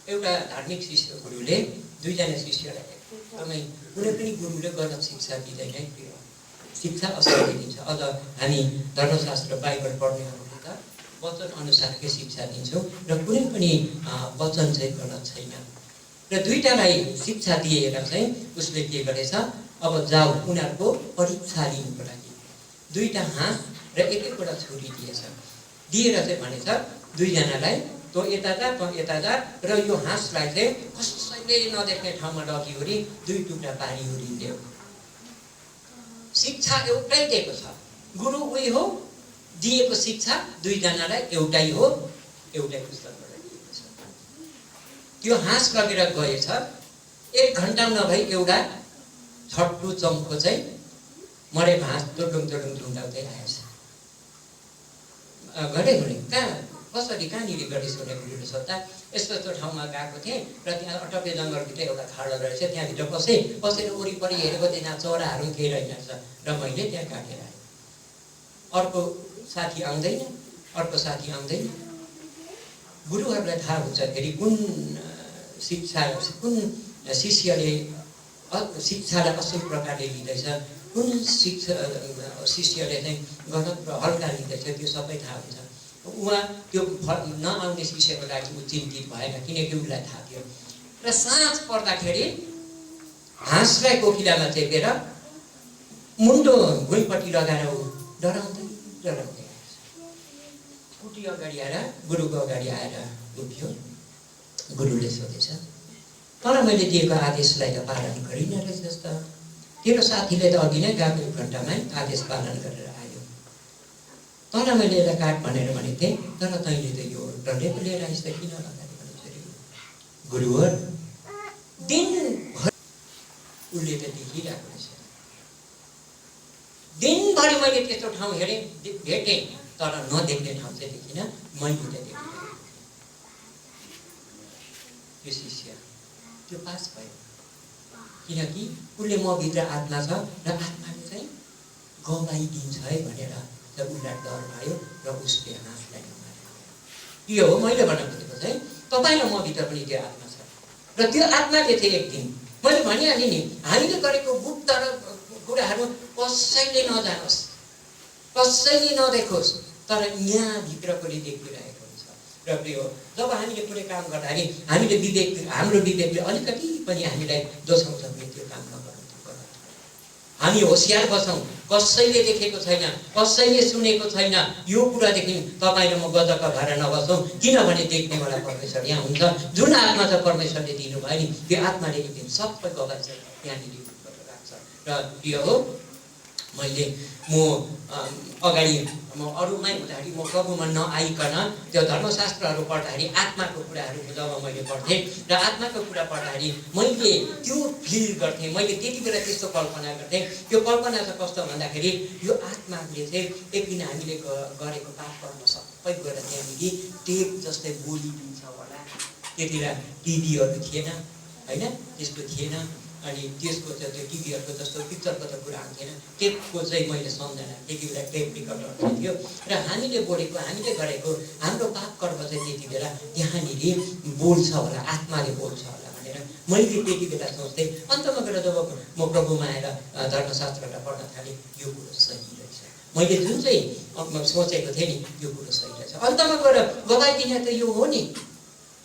एउटा धार्मिक शिष्य गुरुले दुईजना शिष्यलाई एकदमै कुनै पनि गुरुले गलत शिक्षा दिँदैन है, शिक्षा असली दिन्छ। अझ हामी धर्मशास्त्र बाइबल पढ्नेहरूले त वचन अनुसारकै शिक्षा दिन्छौँ र कुनै पनि वचन चाहिँ गलत छैन। र दुईटालाई शिक्षा दिएर चाहिँ उसले के गरेछ, अब जाऊ उनीहरूको परीक्षा लिनुको लागि दुईटा हाँस र एक-एकवटा छुरी दिएछ। दिएर चाहिँ भनेछ दुईजनालाई तँ यता जा, तँ यता जा, र यो हाँसलाई चाहिँ कसैले नदेख्ने ठाउँमा लगिवरी दुई टुक्रा पारिवरी ल्याऊ। शिक्षा एउटै दिएको छ, गुरु उही हो, दिएको शिक्षा दुईजनालाई एउटै हो, एउटै पुस्तकबाट दिएको छ। त्यो हाँस लगेर गएछ, 1 घन्टा नभई एउटा छट्टु चम्को चाहिँ मरेको हाँस दोडुङ ढुङ्गाउँदै आएछ। घरे कहाँ कसरी कहाँनिर गणेश हुने गुरुले सोद्धा यस्तो यस्तो ठाउँमा गएको थिएँ र त्यहाँ अटप्पे जङ्गलभित्र एउटा खाडो रहेछ, त्यहाँभित्र बसेर वरिपरि हेरेको त्यहाँ चराहरू खेलिरहेको छ र मैले त्यहाँ काटेर आएँ। अर्को साथी आउँदैन, अर्को साथी आउँदैन। गुरुहरूलाई थाहा हुन्छ फेरि कुन शिष्यले शिक्षालाई असल प्रकारले लिँदैछ, कुन शिष्यले चाहिँ गलत र हल्का लिँदैछ, त्यो सबै थाहा हुन्छ। उहाँ त्यो नआउने शिष्यको लागि ऊ चिन्तित भएन, किनकि उसलाई थाहा थियो। र साँझ पर्दाखेरि हाँसलाई कोकिलामा चेपेर मुन्टो भुइँपट्टि लगाएर ऊ डराउँदै डराउँदै आएछ। कुटी अगाडि आएर गुरुको अगाडि आएर उभियो। गुरुले सोधेछ, तर मैले दिएको आदेशलाई त पालन गरिन रहेछ जस्तो। तेरो साथीले त अघि नै गएको 1 घन्टामै आदेश पालन गरेर आयो। तर मैले यसलाई काट भनेर भनेको थिएँ, तर तैँले त यो डन्डे लिएर आइस त किन लगाएर भनेको गुरुवर दिनभरि उसले त देखिरहेको रहेछ। दिनभरि मैले त्यस्तो ठाउँ हेरेँ, भेटेँ, तर नदेख्ने ठाउँ चाहिँ देखिनँ। मैले त देखेँ। त्यो शिष्य त्यो पास भयो, किनकि उसले म भित्र आत्मा छ र आत्माले चाहिँ गवाई दिन्छ है भनेर जब उसलाई डर भयो र उसले हाँसलाई नमारे। यो हो मैले भन्न खोजेको चाहिँ तपाईँलाई म भित्र पनि त्यो आत्मा छ र त्यो आत्माले चाहिँ एक दिन मैले भनिहालेँ नि, हामीले गरेको गुप्त कुराहरू कसैले नजानोस्, कसैले नदेखोस्, तर यहाँ भित्रकोले देखिरहेको हुन्छ। र प्रिय जब हामीले कुनै काम गर्दाखेरि हामीले हाम्रो विवेकले अलिकति पनि हामीलाई दोषाउँछ भने त्यो काम नगरौँ। हामी होसियार बसौँ, कसैले देखेको छैन, कसैले सुनेको छैन, यो कुरादेखि तपाईँ र म गजक्क भएर नबसौँ, किनभने देख्नेवाला परमेश्वर यहाँ हुन्छ। जुन आत्मा चाहिँ परमेश्वरले दिनुभयो नि, त्यो आत्माले एक दिन सबै गवाई छ त्यहाँनिर राख्छ। र यो हो मैले अगाडि म अरूमै हुँदाखेरि म प्रभुमा नआइकन त्यो धर्मशास्त्रहरू पढ्दाखेरि आत्माको कुराहरू जब मैले पढ्थेँ र आत्माको कुरा पढ्दाखेरि मैले त्यो फिल गर्थेँ। मैले त्यति बेला त्यस्तो कल्पना गर्थेँ। त्यो कल्पना चाहिँ कस्तो भन्दाखेरि यो आत्माले चाहिँ एक दिन हामीले गरेको पाप कर्म सबै गएर त्यहाँनिर टेप जस्तै बोलिदिन्छ होला। त्यति बेला टिभीहरू थिएन होइन, त्यस्तो थिएन। अनि त्यसको चाहिँ त्यो टिभीहरूको जस्तो पिक्चरको त कुरा थिएन, टेपको चाहिँ मैले सम्झना त्यति बेला टेप रिकर्डर थियो र हामीले बोलेको हामीले गरेको हाम्रो पाप कर्म चाहिँ त्यति बेला त्यहाँनिर बोल्छ होला, आत्माले बोल्छ होला भनेर मैले त्यति बेला सोच्थेँ। अन्तमा गएर जब म प्रभुमा आएर धर्मशास्त्रलाई पढ्न थालेँ, यो कुरो सही रहेछ। मैले जुन चाहिँ सोचेको थिएँ नि यो कुरो सही रहेछ। अन्तमा गएर गवाई दिने त यो हो नि,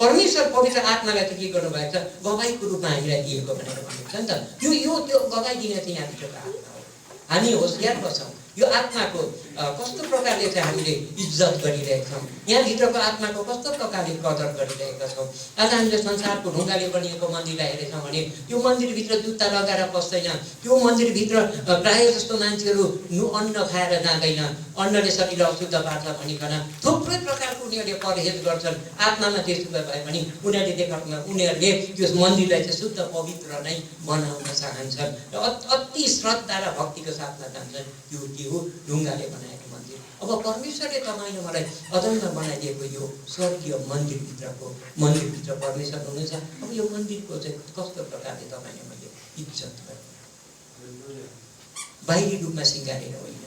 परमेश्वर पवित्र आत्मालाई त के गर्नुभएको छ, गवाईको रूपमा हामीलाई दिएको भनेर भनेको छ नि त। त्यो गवाई दिने चाहिँ यहाँभित्रको आत्मा हो। हामी होसियार बसौँ, यो आत्माको कस्तो प्रकारले चाहिँ हामीले इज्जत गरिरहेका छौँ, यहाँभित्रको आत्माको कस्तो प्रकारले कदर गरिरहेका छौँ। आज हामीले संसारको ढुङ्गाले बनिएको मन्दिरलाई हेरेछौँ भने त्यो मन्दिरभित्र जुत्ता लगाएर पस्दैन, त्यो मन्दिरभित्र प्रायः जस्तो मान्छेहरू अन्न खाएर जाँदैन, अन्नले शरीर अशुद्ध पार्छ भनिकन थुप्रै प्रकारको उनीहरूले परहेज गर्छन्। आत्मामा त्यसो भए पनि उनीहरूले त्यो मन्दिरलाई चाहिँ शुद्ध पवित्र नै बनाउन चाहन्छन् र अति श्रद्धा र भक्तिको साथमा जान्छन्। त्यो के हो, ढुङ्गाले बनाएको मन्दिर। अब परमेश्वरले तपाईँले मलाई अदम्य बनाइदिएको यो स्वर्गीय मन्दिरभित्र परमेश्वर हुनुहुन्छ। अब यो मन्दिरको चाहिँ कस्तो प्रकारले तपाईँले मैले इज्जत गरेँ, बाहिरी रूपमा सिँगारेर होइन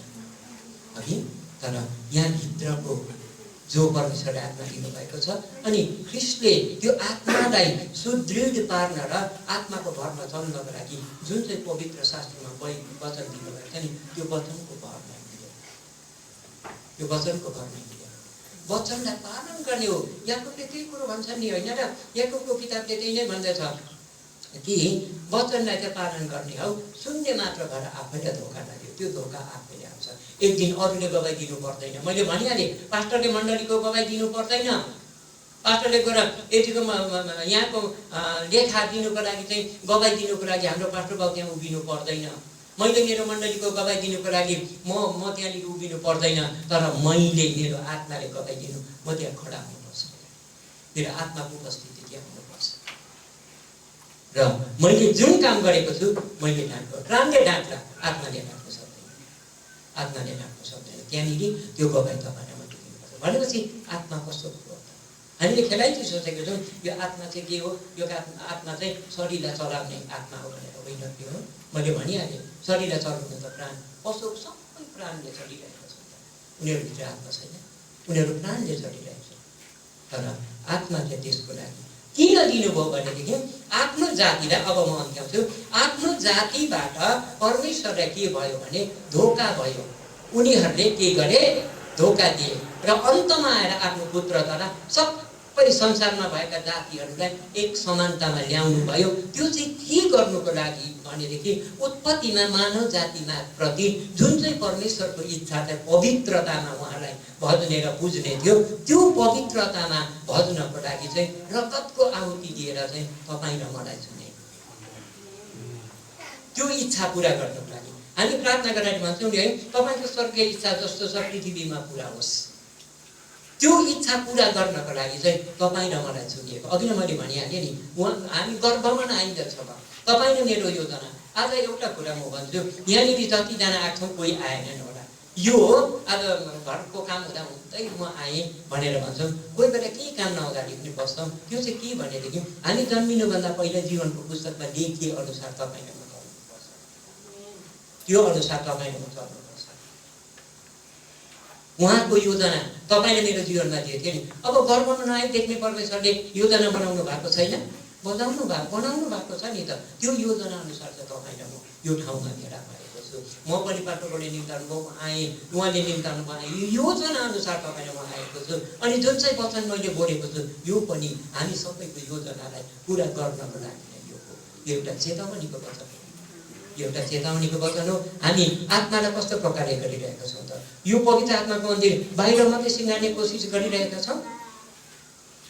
अघि, तर यहाँभित्रको जो परमेश्वरले आत्मा दिनुभएको छ। अनि ख्रिस्टले त्यो आत्मालाई सुदृढ पार्न र आत्माको भरमा चल्नको लागि जुन चाहिँ पवित्र शास्त्रमा वचन दिनुभएको छ नि, त्यो वचनको भरमा मिल्यो, त्यो वचनको भरमा मिल्यो। वचनलाई पालन गर्ने हो। याकुबले त्यही कुरो भन्छ नि होइन र, याकुबको किताबले त्यही नै भन्दछ कि वचनलाई चाहिँ पालन गर्ने हो, सुन्ने मात्र भएर आफैले धोका लाग्यो, त्यो धोका आफैले आउँछ। एक दिन अरूले गवाई दिनु पर्दैन। मैले भनिहालेँ, पास्टरले मण्डलीको गवाई दिनु पर्दैन। पास्टरले गएर यतिको यहाँको लेखा दिनुको लागि चाहिँ गवाई दिनुको लागि हाम्रो पास्टर बाबु त्यहाँ उभिनु पर्दैन। मैले मेरो मण्डलीको गवाई दिनुको लागि म त्यहाँनिर उभिनु पर्दैन, तर मैले मेरो आत्माले गवाई दिनु म त्यहाँ खडा हुनुपर्छ, मेरो आत्माको उपस्थिति त्यहाँ हुनुपर्छ। र मैले जुन काम गरेको छु मैले ढाँट्ने ढाँट्ला, आत्माले ढाँट्नु सक्दैन, आत्माले ढाँट्नु सक्दैन। त्यहाँनिर त्यो गवाई तपाईँलाई मात्रै दिनुपर्छ। भनेपछि आत्मा कस्तो कुरो हो? हामीले खेलाइँची सोचेको छौँ यो आत्मा चाहिँ के हो, यो आत्मा चाहिँ शरीरलाई चलाउने आत्मा हो भनेर होइन। के हो, मैले भनिहालेँ, शरीरलाई चलाउनु त प्राण, पशु सबै प्राणले चलिरहेको छ, उनीहरूभित्र आत्मा छैन, उनीहरू प्राणले चलिरहेको छ। तर आत्माले त्यसको लागि किन दिनुभयो भनेदेखि आफ्नो जातिलाई, अब म अन्त्याउँछु, आफ्नो जातिबाट परमेश्वरलाई के भयो भने धोका भयो। उनीहरूले के गरे, धोका दिए। र अन्तमा आएर आफ्नो पुत्रद्वारा सबै संसारमा भएका जातिहरूलाई एक समानतामा ल्याउनु भयो। त्यो चाहिँ के गर्नुको लागि भनेदेखि उत्पत्तिमा मानव जातिमा प्रति जुन चाहिँ परमेश्वरको इच्छा चाहिँ पवित्रतामा उहाँलाई भज्ने र पुज्ने थियो, त्यो पवित्रतामा भज्नको लागि चाहिँ रगतको आहुति दिएर चाहिँ तपाईँ र मलाई चुने। त्यो इच्छा पुरा गर्नको लागि हामी प्रार्थना गरेर भन्छौँ नि है, तपाईँको स्वर्गीय इच्छा जस्तो छ पृथ्वीमा पुरा होस्। त्यो इच्छा पुरा गर्नको लागि चाहिँ तपाईँ र मलाई चुनिएको। अघि नै मैले भनिहालेँ नि, हामी गर्वमा आइन्छ अब तपाईँ र मेरो योजना। आज एउटा कुरा म भन्छु, यहाँनिर जतिजना आएको छौँ कोही आएनन् होला, यो आज घरको काम हुँदा हुँदै म आएँ भनेर भन्छौँ। कोही बेला केही काम नअगाडि पनि बस्छौँ। त्यो चाहिँ के भनेदेखि हामी जन्मिनुभन्दा पहिला जीवनको पुस्तकमा लेखिए अनुसार तपाईँले म चल्नुपर्छ, त्यो अनुसार तपाईँले म चल्नुपर्छ। उहाँको योजना तपाईँले मेरो जीवनमा दिएको थियो नि। अब गर्वमा नआइ देख्ने परमेश्वरले योजना बनाउनु भएको छैन, बनाउनु भएको छ नि त। त्यो योजना अनुसार चाहिँ तपाईँ र म यो ठाउँमा भेला भएको छु। म पनि पाटोबाट निम्ताउनु भयो, म आएँ, उहाँले निम्ताउनु भयो, यो योजना अनुसार तपाईँ र म आएको छु। अनि जुन चाहिँ वचन मैले बोलेको छु यो पनि हामी सबैको योजनालाई पुरा गर्नको लागि नै यो हो। एउटा चेतावनीको वचन हो, एउटा चेतावनीको वचन हो। हामी आत्मालाई कस्तो प्रकारले गरिरहेका छौँ त? यो पवित्र आत्माको मन्दिर बाहिर मात्रै सिँगार्ने कोसिस गरिरहेका छौँ,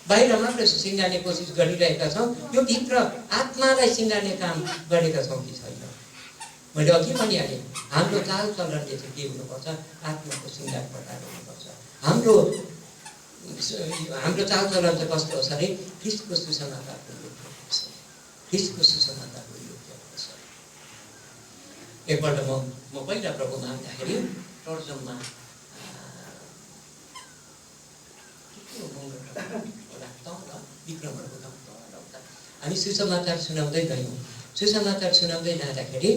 बाहिर मात्र सिँगार्ने कोसिस गरिरहेका छौँ, यो भित्र आत्मालाई सिँगार्ने काम गरेका छौँ कि छैन? मैले अघि भनिहालेँ, हाम्रो चालचलनले चाहिँ के हुनुपर्छ? आत्माको सिँगार प्रकार हुनुपर्छ। हाम्रो चालचलन चाहिँ कस्तो होस् अरे? ख्रिस्टको सुसमाचारको योग्य होस्, ख्रिस्टको सुसमाचारको योग्य होस्। एकपल्ट म पहिला प्रभुमा आउँदाखेरि टर्जममा विक्रमहरूको गाउँ हामी सुसमाचार सुनाउँदै गयौँ। सुसमाचार सुनाउँदै जाँदाखेरि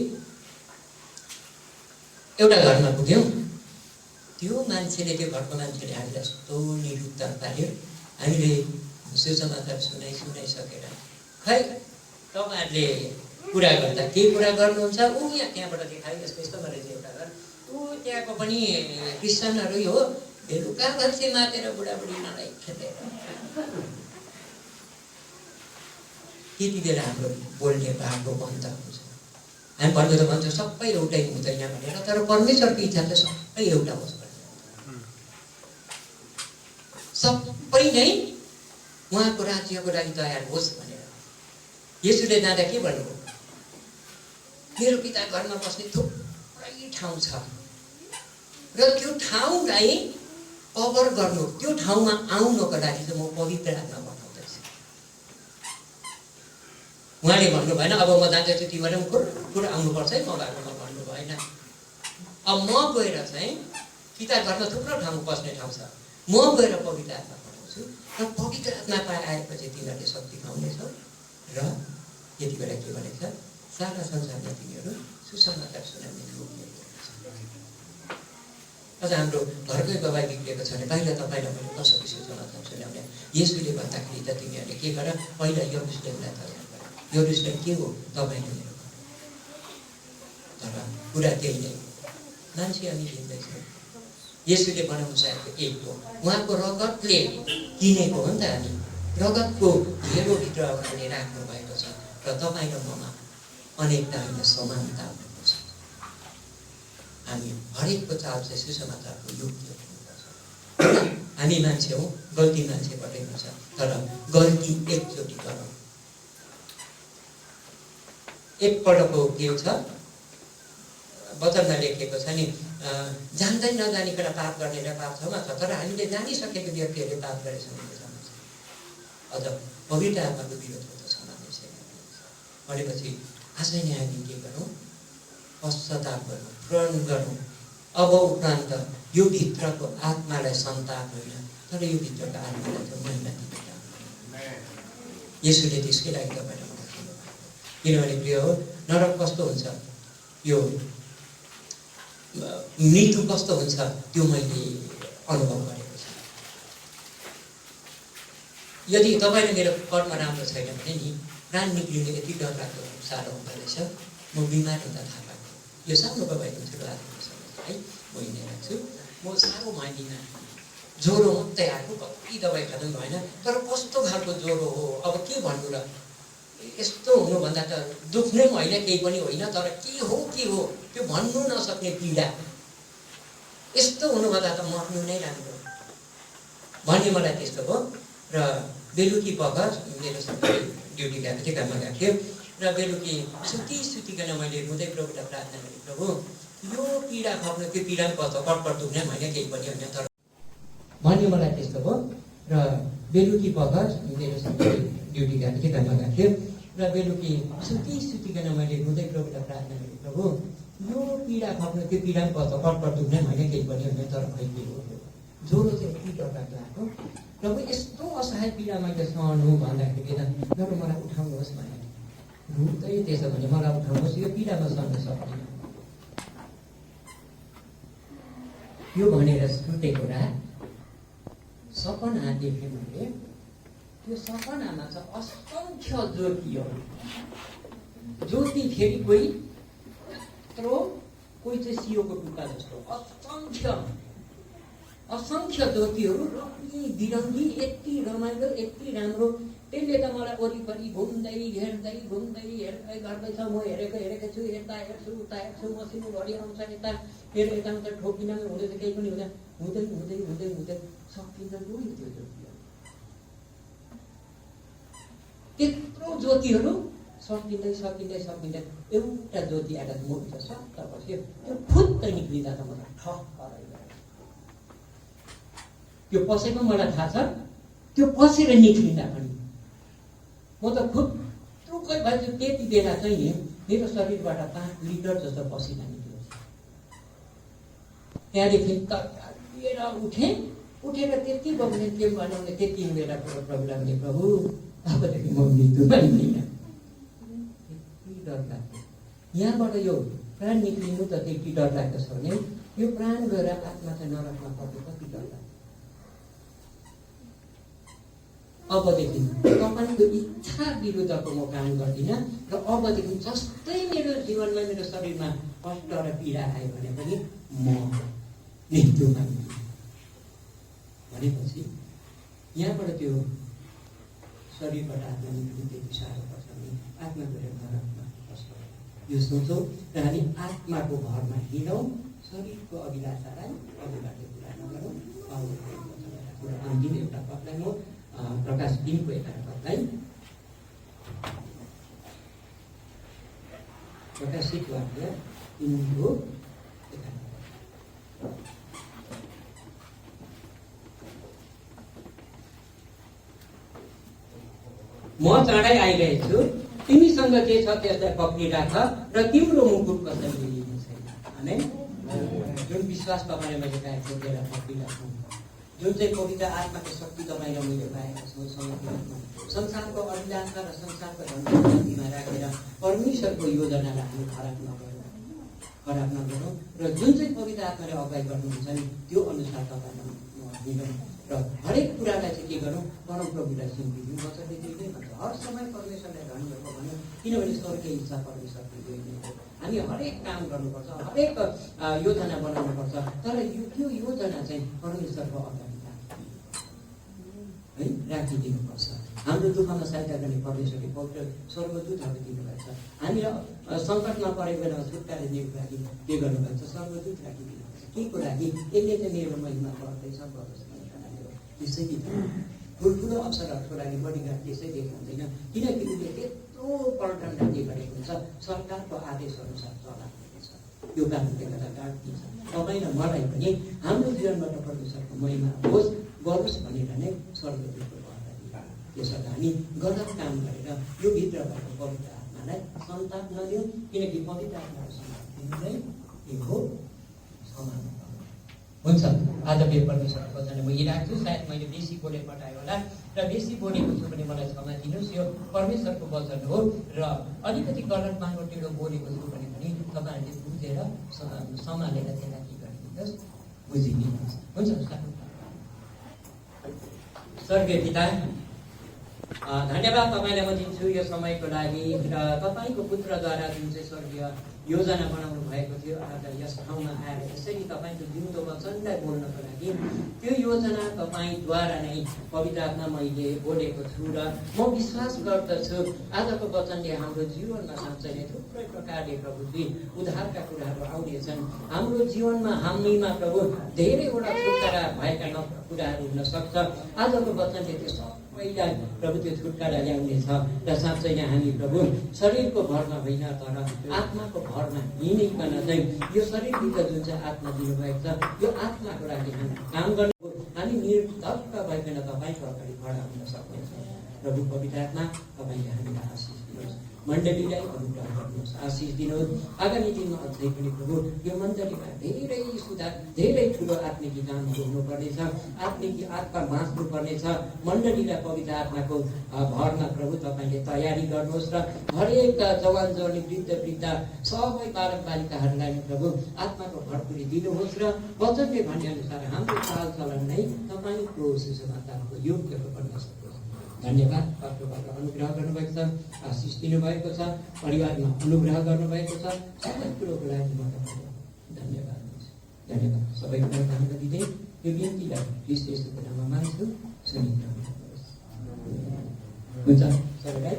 एउटा घरमा पुग्यौँ। त्यो मान्छेले, त्यो घरको मान्छेले हामीलाई यस्तो निरुत्तर पार्यो। हामीले सुसमाचार सुनाइसकेर खै तपाईँहरूले कुरा गर्दा के कुरा गर्नुहुन्छ? यहाँ त्यहाँबाट देखायो यस्तो यस्तो गरेर एउटा घर, त्यहाँको पनि क्रिस्चियनहरू हो, बेलुका बल्छी मातेर बुढाबुढी लडाइँ खेलेर। त्यति बेला हाम्रो बोल्ने बाटो बन्द हुन्छ। हामी भन्नु त भन्छौँ सबै एउटै हुँदैन भनेर, तर परमेश्वरको इच्छा त सबै एउटा होस् भनेर, सबै नै उहाँको राज्यको लागि तयार होस् भनेर। येशूले जाँदा के भन्नुभयो? मेरो पिता घरमा बस्ने थुप्रै ठाउँ छ र त्यो ठाउँलाई कभर गर्नु, त्यो ठाउँमा आउनको लागि चाहिँ म पवित्र आत्मा पठाउँदैछु। उहाँले भन्नु भएन अब म जाँदैछु तिमीहरू पनि खुर आउनुपर्छ है म भएकोमा भन्नु भएन। अब म गएर चाहिँ पिता घरमा थुप्रो ठाउँ बस्ने ठाउँ छ, म गएर पवित्र आत्मा पठाउँछु र पवित्र आत्मा आएपछि तिमीहरूले शक्ति पाउनेछौ। र यति बेला के भनेको छ? सारा संसारमा तिमीहरू सुसमाचार सुनाउने योग्य हुनेछ। अझ हाम्रो घरकै गवाई बिग्रेको छ भने बाहिर तपाईँलाई मैले कसरी सुसमाचार सुनाउने? येशूले भन्दाखेरि त तिमीहरूले के गर, पहिला यरुशलेमलाई तयार गर। यरुशलेम के हो? तपाईँले मेरो घर। तर कुरा त्यही नै हो, मान्छे हामी लिँदैछौँ। येशूले बनाउनु चाहेको एक हो, उहाँको रगतले किनेको हो नि त। हामी रगतको घेरोभित्र उहाँले राख्नु भएको छ र तपाईँ र ममा अनेकता होइन समानता हुनुपर्छ। हामी हरेकको चाल चाहिँ सुसमाचारको योग्य हुनुपर्छ। हामी मान्छे हौँ, गल्ती मान्छेबाटै हुन्छ, तर गल्ती एकचोटि गरौँ। एकपल्टको के छ वचनमा लेखिएको छ नि, जान्दै नजानिकन पाप गर्नेलाई पाप क्षमा छ, तर हामीले जानिसकेको व्यक्तिहरूले पाप गरेछन् अझ पवित्र आत्माको विरोध हुँदछ भनेपछि आजै नै हामी के गरौँ? पश्चाताप गरौँ, प्रण गरौँ। अब उपरान्त यो भित्रको आत्मालाई सन्ताप होइन, तर यो भित्रको आत्मालाई चाहिँ महिमा दिएर येशूले त्यसकै लागि तपाईँलाई बनाउनु भएको। किनभने प्रिय हो, नरक कस्तो हुन्छ, यो मृत्यु कस्तो हुन्छ त्यो मैले अनुभव गरेको छु। यदि तपाईँले मेरो कर्म राम्रो छैन भने नि प्राण निक्लिने यति डर लाग्दो साह्रो हुँदो रहेछ। म बिमार हुँदा थाहा पाएको, यो सानो बाबाको ठुलो आत्मा है म हिँडेर छु, म साह्रो मानिनँ ज्वरो मात्रै आएको, कति दबाई खाँदा पनि भएन। तर कस्तो खालको ज्वरो हो, अब के भन्नु र। यस्तो हुनुभन्दा त दुख्ने पनि होइन, केही पनि होइन, तर के हो त्यो भन्नु नसक्ने पीडा। यस्तो हुनुभन्दा त मर्नु नै राम्रो भन्ने मलाई त्यस्तो भयो। र बेलुकी पख मेरो ड्युटी गएको थियो, काममा गएको थियो, र बेलुकी सुतिकन मैले रुँदै प्रभुलाई प्रार्थना गरेँ, प्रभु यो पीडा खप्नु, त्यो पीडा पनि कस्तो कटकट दुख्ने होइन, केही पनि होइन, तर भन्ने मलाई त्यस्तो भयो। र बेलुकी पख मेरो ड्युटी गएको थियो, काममा गएको थियो, र बेलुकी सुतिकन मैले रुँदै प्रभुलाई प्रार्थना गरेँ, प्रभु यो पीडा खप्नु, त्यो पीडा पनि कस्तो कटकट दुख्ने होइन, केही पनि होइन, तर खै के हो, ज्वरो चाहिँ यति डरलाग्दो आएको। प्रभु यस्तो असहाय पीडा मैले सहनु भन्दाखेरि त प्रभु मलाई उठाउनुहोस् भने रुँदै, त्यसो भने मलाई उठाउनुहोस्, यो पीडामा सहन सक्दिनँ यो भनेर सुतेको रात सपना देखेँ मैले। त्यो सपनामा चाहिँ असङ्ख्य ज्योतिहरू, ज्योति फेरि कोही यत्रो, कोही चाहिँ सियोको टुक्का जस्तो, असङ्ख्य ज्योतिहरू रङ्गी बिरङ्गी, यति रमाइलो, यति राम्रो। त्यसले त मलाई वरिपरि घुम्दै हेर्दै गर्दैछ। म हेरेको छु, यता हेर्छु, उता हेर्छु, मसिनो घडी आउँछ, यता फेरि यताउता ठोकिन हुँदैछ, केही पनि हुँदैन, हुँदै सकिँदा गयो त्यो ज्योतिहरू। त्यत्रो ज्योतिहरू सकिँदै एउटा ज्योति आएर मुक्त सत्त बस्यो। त्यो फुत्तै निक्लिँदा त मलाई ठक्क रह्यो। त्यो पसेको मलाई थाहा छ, त्यो पसेर निक्लिँदा पनि म त खुत्रुकै भएछु। त्यति बेला चाहिँ मेरो शरीरबाट 5 लिटर जस्तो पसिना निक्ल्यो। त्यहाँदेखि लिएर उठेर त्यति बग्ने के बनाउने, त्यति बेला प्रभुलाई भने, प्रभु अबदेखि म मृत्युमा हिँड्दिनँ। त्यति डर लाग्यो। यहाँबाट यो प्राण निक्लिनु त त्यति डर लाग्दो छ भने यो प्राण गएर आत्मा चाहिँ नरकमा पर्नु कति डर लाग्छ। अबदेखि तपाईँको इच्छा विरुद्धको म काम गर्दिनँ, र अबदेखि जस्तै मेरो जीवनमा, मेरो शरीरमा कष्ट र पीडा आयो भने पनि म मृत्युमा भनेपछि यहाँबाट त्यो शरीरबाट आत्मा निक्लिनु त्यति साह्रो पर्छ भने आत्मा गएर नरकमा कष्ट यो सोचौँ र हामी आत्माको भरमा हिँडौँ, शरीरको अभिलाषालाई अघिबाट पुरा नगरौँ। अन्तिम एउटा पदलाई म प्रकाश 3को 11 पदलाई प्रकाशित वाक्य 3को 11 म चाँडै आइरहेको छु, तिमीसँग जे छ त्यसलाई पक्रिराख र तिम्रो मुकुट कसैले लिने छैन। आमेन। जुन विश्वास तपाईँले मैले पाएको त्यसलाई पक्रिराख्नु, जुन चाहिँ पवित्र आत्माको शक्ति तपाईँले मैले पाएको छु, संसारको अभिलाषा र संसारको धन्यवादमा राखेर परमेश्वरको योजनालाई हामी खराब नगरौँ र जुन चाहिँ पवित्र आत्माले अगुवाई गर्नुहुन्छ नि त्यो अनुसार तपाईँलाई हिँडौँ र हरेक कुरालाई चाहिँ के गरौँ, परम प्रभुलाई सुम्पिदिउँ। वचनले त्यही नै भन्छ, हर समय परमेश्वरलाई धन्यवाद भन्यो, किनभने स्वर्गीय इच्छा परमेश्वरको योजना हो। हामी हरेक काम गर्नुपर्छ, हरेक योजना बनाउनुपर्छ, तर त्यो योजना चाहिँ परमेश्वरको अगाडि राखिदिनुपर्छ। हाम्रो दुःखमा सहायता गर्ने परमेश्वरले पवित्र स्वर्गदूतहरू दिनुभएको छ। हामीलाई सङ्कटमा परेको बेलामा छुटकारा दिनुको लागि के गर्नुभएको छ, स्वर्गदूत राखिदिनुभएको छ। के को लागि? यसले चाहिँ मेरो महिमा गर्दैछ त्यसैले ठुल्ठुलो अवसरहरूको लागि बडीगार्ड त्यसै देखाउँदैन, किनकि उसले त्यत्रो पल्टन राज्य गरेको हुन्छ, सरकारको आदेश अनुसार चलाएको छ। यो कारणले गर्दा गार्ड दिन्छ। तपाईँ र मलाई पनि हाम्रो जीवनबाट परमेश्वरको महिमा गरोस् भनेर नै स्वर्गदूतको वार्ता दिएको। त्यसर्थ हामी गलत काम गरेर यो भित्रबाट पवित्र आत्मालाई सन्ताप नदिउँ, किनकि पवित्र आत्माको सन्ताप दिनु नै एक हो समान हुन्छ। आज फेरि परमेश्वरको वचन म यही राख्छु। सायद मैले बेसी बोले पठाएँ होला र बेसी बोलेको छु भने मलाई क्षमा दिनुहोस्। यो परमेश्वरको वचन हो र अलिकति गलत मार्गो टेढो बोलेको छु भने पनि तपाईँहरूले बुझेर सम्हालेर त्यसलाई के गरिदिनुहोस्, बुझिदिनुहोस्। हुन्छ। स्वर्गीय पिता, धन्यवाद तपाईँलाई म दिन्छु यो समयको लागि र तपाईँको पुत्रद्वारा जुन चाहिँ स्वर्गीय योजना बनाउनु भएको थियो आज यस ठाउँमा आएर यसरी तपाईँको जिउँदो वचनलाई बोल्नको लागि त्यो योजना तपाईँद्वारा नै पवित्र आत्मा मैले बोलेको छु र म विश्वास गर्दछु आजको वचनले हाम्रो जीवनमा साँच्चै नै थुप्रै प्रकारले प्रभुजी उद्धारका कुराहरू आउनेछन्। हाम्रो जीवनमा हामीमा प्रभु धेरैवटा छुटकारा भएका कुराहरू हुन सक्छ। आजको वचनले त्यो सबैलाई प्रभु त्यो छुटकारा ल्याउनेछ र साँच्चै नै हामी प्रभु शरीरको भरमा होइन तर आत्माको भरमा हिँडिकन चाहिँ यो शरीरभित्र जुन चाहिँ आत्मा दिनुभएको छ यो आत्माको लागि हामी काम गर्ने हामी निर्धक्क भइकन तपाईँको अगाडि खडा हुन सक्नेछौँ। प्रभु पवित्र आत्मा तपाईँले हामीलाई आशिष दिनुहोस्, मण्डलीलाई अनुग्रह गर्नुहोस्, आशिष दिनुहोस्। आगामी दिनमा अझै पनि प्रभु यो मण्डलीमा धेरै सुधार धेरै ठुलो आत्मिकी कामहरू हुनुपर्नेछ, आत्मिकी आत्मा बाँच्नु पर्नेछ। मण्डलीलाई पवित्र आत्माको भरमा प्रभु तपाईँले तयारी गर्नुहोस् र हरेक जवान जवानी वृद्ध वृद्ध सबै बालक बालिकाहरूलाई प्रभु आत्माको भरपुरी दिनुहोस् र वचनले भनेअनुसार हाम्रो चालचलन नै तपाईँको सुसमाचारको योग्यको बन्न सकोस्। धन्यवाद। पात्रबाट अनुग्रह गर्नुभएको छ, आशिष दिनुभएको छ, परिवारमा अनुग्रह गर्नुभएको छ, सबै कुरोको लागि म तपाईँलाई धन्यवाद दिन्छु। धन्यवाद। सबैको धन्यवाद दिँदै यो बिन्तीलाई ख्रीष्ट येशूको नाममा मान्छु। हुन्छ सबैलाई